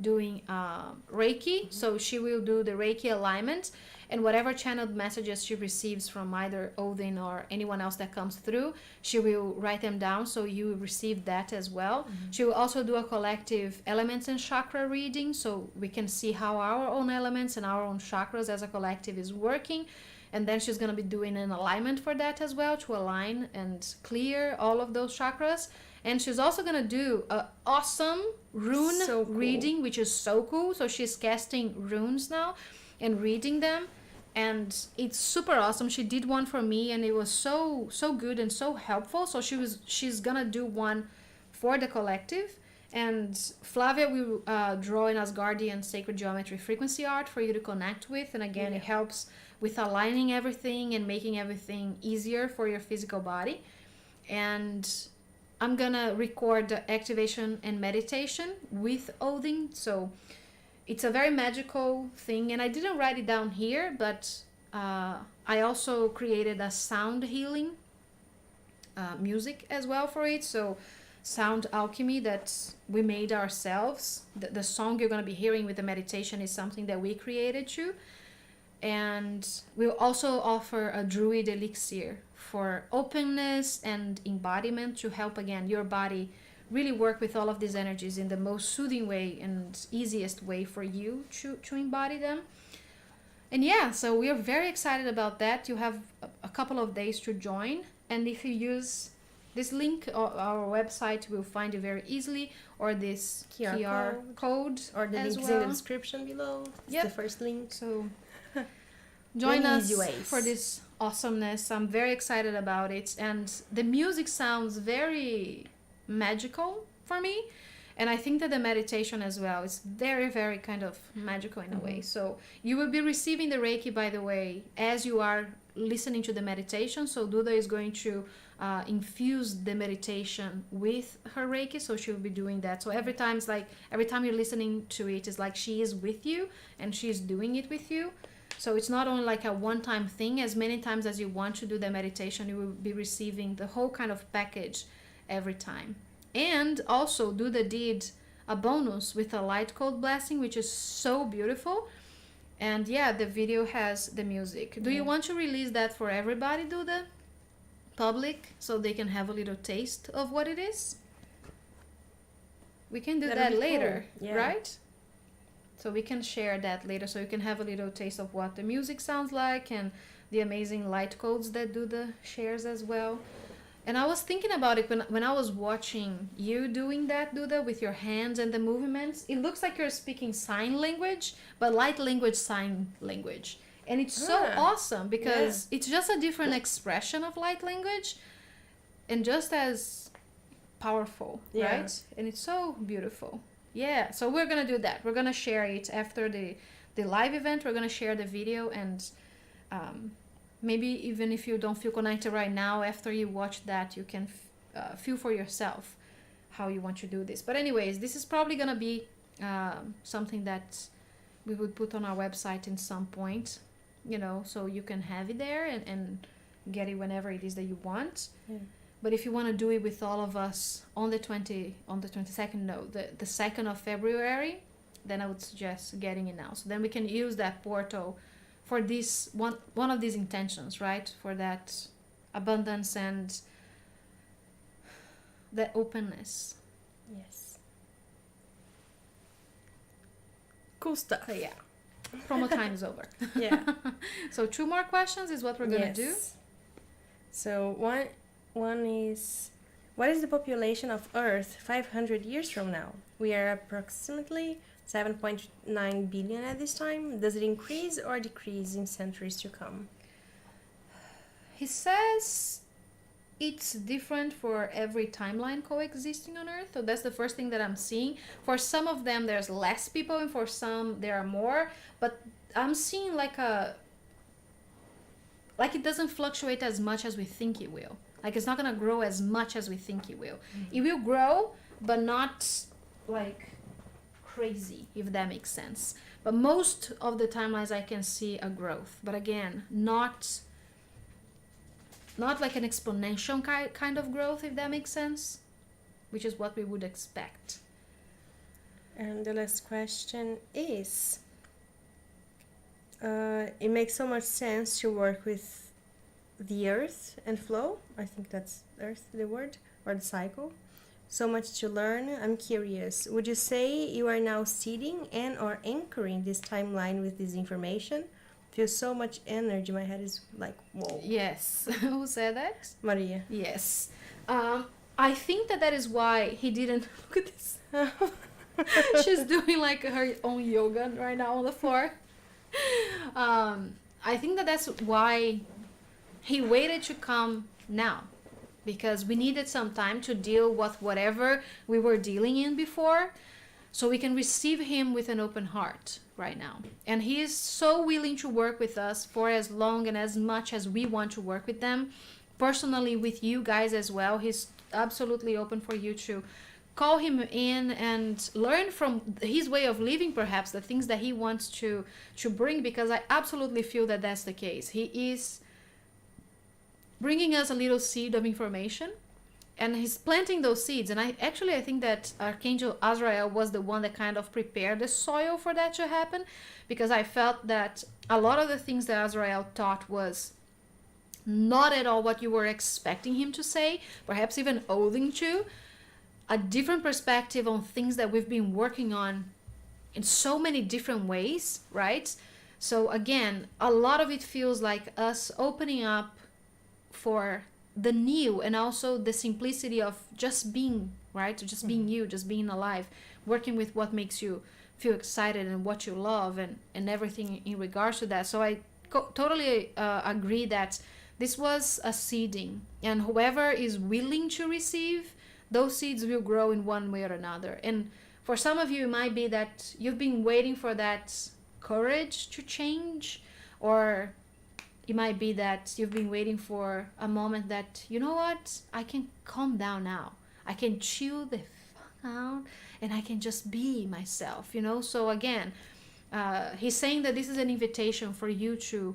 doing Reiki. So she will do the Reiki alignment. And whatever channeled messages she receives from either Odin or anyone else that comes through, she will write them down, so you will receive that as well. She will also do a collective elements and chakra reading, so we can see how our own elements and our own chakras as a collective is working. And then she's going to be doing an alignment for that as well, to align and clear all of those chakras. And she's also going to do an awesome rune reading, which is so cool. So she's casting runes now and reading them, and it's super awesome. She did one for me, and it was so good and so helpful. So she's gonna do one for the collective, and Flavia will draw an Asgardian sacred geometry frequency art for you to connect with. And again, it helps with aligning everything and making everything easier for your physical body. And I'm gonna record the activation and meditation with Odin, so it's a very magical thing. And I didn't write it down here, but I also created a sound healing music as well for it. So sound alchemy that we made ourselves. The song you're going to be hearing with the meditation is something that we created too. And we'll also offer a druid elixir for openness and embodiment, to help, again, your body really work with all of these energies in the most soothing way and easiest way for you to embody them. And yeah, so we are very excited about that. You have a couple of days to join, and if you use this link, our website will find you very easily, or this QR code, or the links in the description below. It's the first link. So join us for this awesomeness. I'm very excited about it, and the music sounds very magical for me, and I think that the meditation as well is very, very kind of magical in a way. So you will be receiving the Reiki, by the way, as you are listening to the meditation. So Duda is going to infuse the meditation with her Reiki, so she'll be doing that. So every time you're listening to it, it's like she is with you and she's doing it with you. So it's not only like a one-time thing. As many times as you want to do the meditation, you will be receiving the whole kind of package every time. And also Duda did a bonus with a light code blessing, which is so beautiful. And yeah, the video has the music. Do you want to release that for everybody, Duda? Public, so they can have a little taste of what it is? We can do that later, cool. right? So we can share that later, so you can have a little taste of what the music sounds like and the amazing light codes that Duda shares as well. And I was thinking about it when I was watching you doing that, Duda, with your hands and the movements. It looks like you're speaking sign language, but light language, sign language. And it's so awesome because it's just a different expression of light language and just as powerful, right? And it's so beautiful. Yeah, so we're going to do that. We're going to share it after the live event. We're going to share the video, and maybe even if you don't feel connected right now, after you watch that, you can feel for yourself how you want to do this. But anyways, this is probably going to be something that we would put on our website in some point, you know, so you can have it there and get it whenever it is that you want. Yeah. But if you want to do it with all of us on the 22nd, no, the 2nd of February, then I would suggest getting it now. So then we can use that portal for this one of these intentions, right? For that abundance and the openness. Yes. Cool stuff. So yeah. Promo time is over. Yeah. So 2 more questions is what we're gonna do. So one is, what is the population of Earth 500 years from now? We are approximately 7.9 billion at this time. Does it increase or decrease in centuries to come? He says it's different for every timeline coexisting on Earth. So that's the first thing that I'm seeing. For some of them, there's less people, and for some, there are more. But I'm seeing like it doesn't fluctuate as much as we think it will. Like it's not gonna grow as much as we think it will. Mm-hmm. It will grow, but not like crazy, if that makes sense. But most of the timelines I can see a growth. But again, not like an exponential kind of growth, if that makes sense, which is what we would expect. And the last question is, it makes so much sense to work with the earth and flow. I think that's earth, the word, or the cycle. So much to learn. I'm curious, would you say you are now seeding and or anchoring this timeline with this information? Feels so much energy. My head is like, whoa. Yes. Who said that? Maria. Yes. I think that is why he didn't look at this. She's doing like her own yoga right now on the floor. I think that's why he waited to come now, because we needed some time to deal with whatever we were dealing in before, so we can receive him with an open heart right now. And he is so willing to work with us for as long and as much as we want to work with them. Personally, with you guys as well, he's absolutely open for you to call him in and learn from his way of living, perhaps the things that he wants to bring, because I absolutely feel that that's the case. He is bringing us a little seed of information, and he's planting those seeds. And I think that Archangel Azrael was the one that kind of prepared the soil for that to happen, because I felt that a lot of the things that Azrael taught was not at all what you were expecting him to say, perhaps even owing to a different perspective on things that we've been working on in so many different ways, right? So again, a lot of it feels like us opening up for the new, and also the simplicity of just being, right? Just being you, just being alive, working with what makes you feel excited and what you love, and everything in regards to that. So I totally agree that this was a seeding, and whoever is willing to receive, those seeds will grow in one way or another. And for some of you, it might be that you've been waiting for that courage to change, or it might be that you've been waiting for a moment that, you know what, I can calm down now. I can chill the fuck out and I can just be myself, you know? So again, he's saying that this is an invitation for you to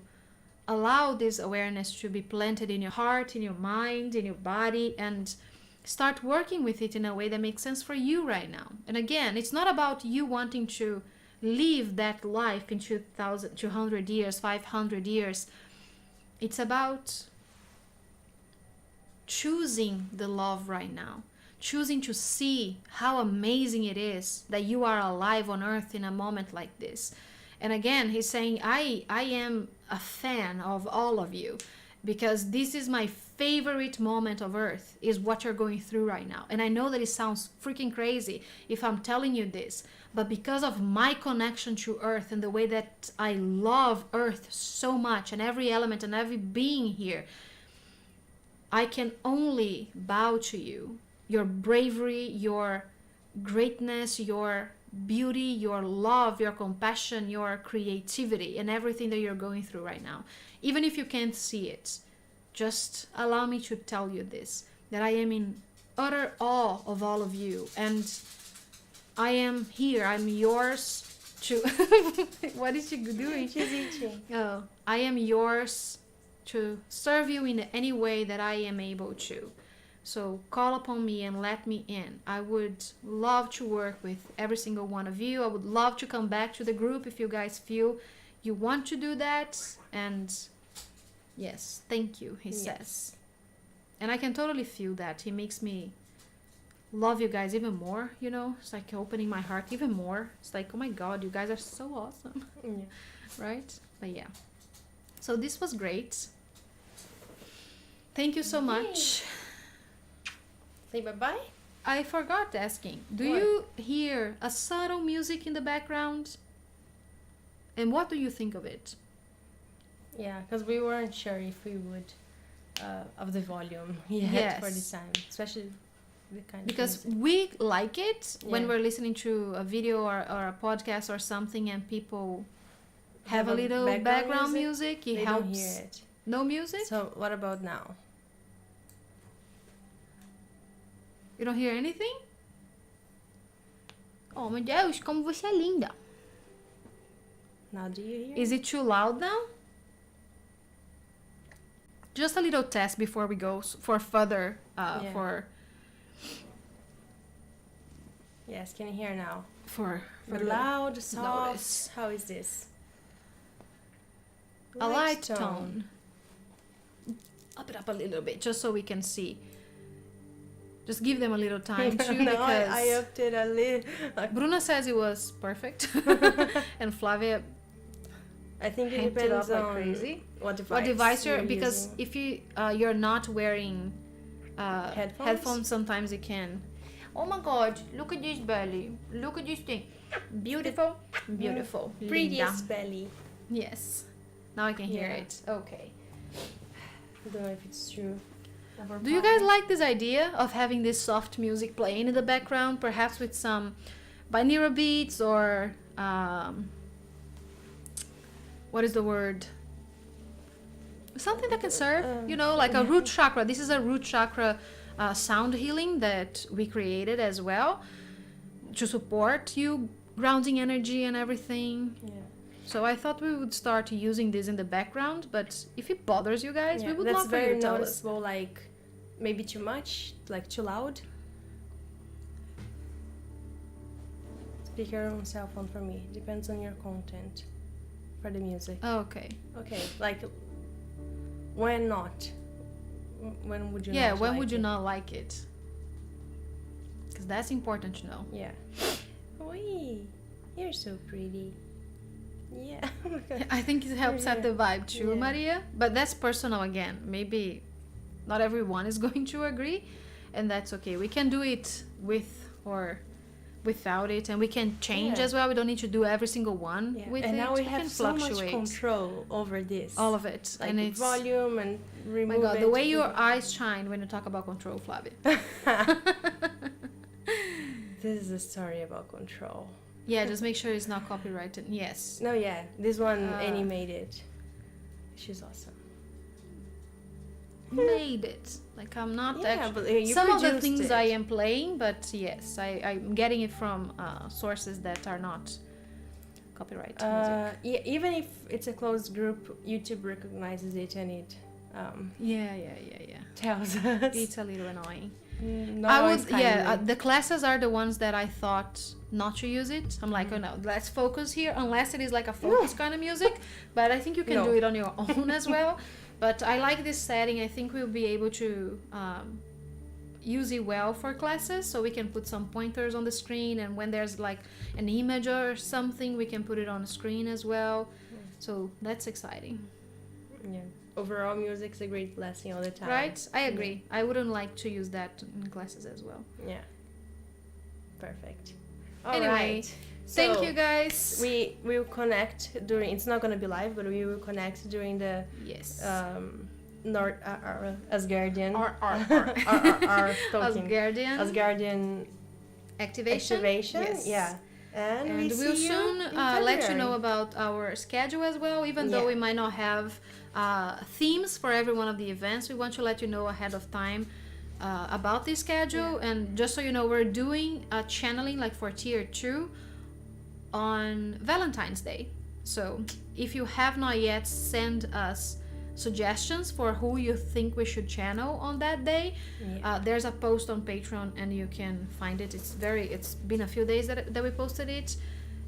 allow this awareness to be planted in your heart, in your mind, in your body, and start working with it in a way that makes sense for you right now. And again, it's not about you wanting to live that life in 200 years, 500 years. It's about choosing the love right now, choosing to see how amazing it is that you are alive on earth in a moment like this. And again, he's saying, I am a fan of all of you, because this is my favorite moment of earth, is what you're going through right now. And I know that it sounds freaking crazy if I'm telling you this, but because of my connection to earth and the way that I love earth so much and every element and every being here, I can only bow to you. Your bravery, your greatness, your beauty, your love, your compassion, your creativity, and everything that you're going through right now. Even if you can't see it, just allow me to tell you this, that I am in utter awe of all of you, and I am here. I'm yours to... What is she doing? She's eating. Oh, I am yours to serve you in any way that I am able to. So call upon me and let me in. I would love to work with every single one of you. I would love to come back to the group if you guys feel you want to do that. And yes, thank you, he says. And I can totally feel that. He makes me love you guys even more, you know? It's like opening my heart even more. It's like, oh my God, you guys are so awesome. Yeah. Right? But yeah. So this was great. Thank you so much. Say bye-bye. I forgot asking. Do What? you hear a subtle music in the background? And what do you think of it? Yeah, because we weren't sure if we would of the volume yet Yes. for this time, especially the kind Because of music. we like it when Yeah. we're listening to a video or a podcast or something and people have a little background music. It They helps. don't hear it. No music? So what about now? You don't hear anything? Oh meu Deus, como você é linda. Now do you hear? Is it too loud now? Just a little test before we go for further Yeah. for Yes, can you hear now? for For loud, soft. notice. How is this? A light tone. Up it up a little bit just so we can see. Just give them a little time too, No, because I upped it a little. Bruna says it was perfect and Flavia I think it hamped it depends up like on crazy. what device, What device you're, because using. if you're not wearing Headphones? sometimes you can. Oh my God, look at this belly, look at this thing, beautiful, beautiful, linda. Prettiest belly. Yes, now I can hear Yeah. it. Okay. I don't know if it's true. Do you guys like this idea of having this soft music playing in the background, perhaps with some binaural beats or what is the word? Something that can serve, you know, like a root chakra. This is a root chakra sound healing that we created as well to support you grounding energy and everything. Yeah. So I thought we would start using this in the background, but if it bothers you guys, we would that's love for you very to tell us. noticeable, like maybe too much, like too loud. Speak your own cell phone for me. Depends on your content for the music. Oh, okay. Okay, like when not? When would you Yeah, not when like would you it? not like it? Because that's important to know. Yeah. Oi, you're so pretty. Yeah. I think it helps set the vibe too, Yeah. Maria. But that's personal again. Maybe not everyone is going to agree, and that's okay. We can do it with or without it, and we can change Yeah. as well. We don't need to do every single one Yeah. with and it. now we can have so much fluctuate control over this. all of it, like and it's volume and oh remove my God, it. the way your eyes shine when you talk about control, Flavia. This is a story about control. Yeah, just make sure it's not copyrighted. Yes. No, yeah, this one Uh, animated. She's awesome. Made it. Like I'm not Yeah, actually. but you Some of the produced things it. I am playing, but yes, I'm getting it from sources that are not copyright music. Yeah, even if it's a closed group, YouTube recognizes it and it Yeah. tells us. It's a little annoying. Not I always would, yeah. kindly. The classes are the ones that I thought not to use it. I'm like, oh no, let's focus here, unless it is like a focus kind of music. But I think you can No. do it on your own as well. But I like this setting. I think we'll be able to use it well for classes, so we can put some pointers on the screen, and when there's like an image or something, we can put it on the screen as well. So that's exciting. Yeah. Overall, music's a great blessing all the time. Right? I agree. I wouldn't like to use that in classes as well. Yeah. Perfect. All Anyway, right. Thank So, you guys. We will connect during. It's not gonna be live, but we will connect during the Yes. Asgardian. Our talking. Asgardian activation. Yes. Yeah. And And we we'll see soon you in let you February. know about our schedule as well. Even though Yeah. we might not have themes for every one of the events, we want to let you know ahead of time about the schedule. And just so you know, we're doing a channeling like for tier 2 on Valentine's Day. So if you have not yet sent us suggestions for who you think we should channel on that day, there's a post on Patreon and you can find it. It's been a few days that we posted it,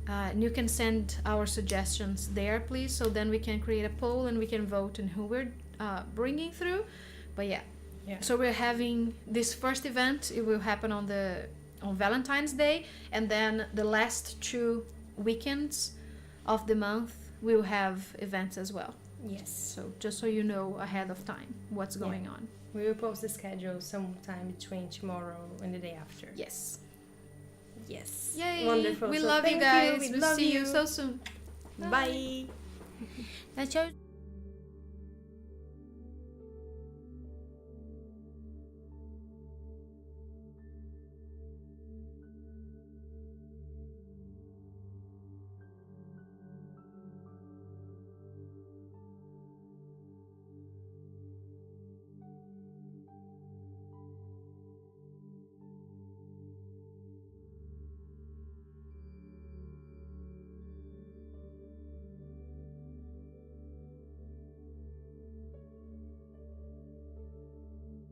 and you can send our suggestions there, please, so then we can create a poll and we can vote on who we're bringing through. But yeah, so we're having this first event. It will happen on Valentine's Day, and then the last 2 weekends of the month we'll have events as well. Yes. So just so you know ahead of time what's going on. We will post the schedule sometime between tomorrow and the day after. Yes. Yes. Yay. Wonderful. We So love you thank guys. We We'll love see you you so soon. Bye. That's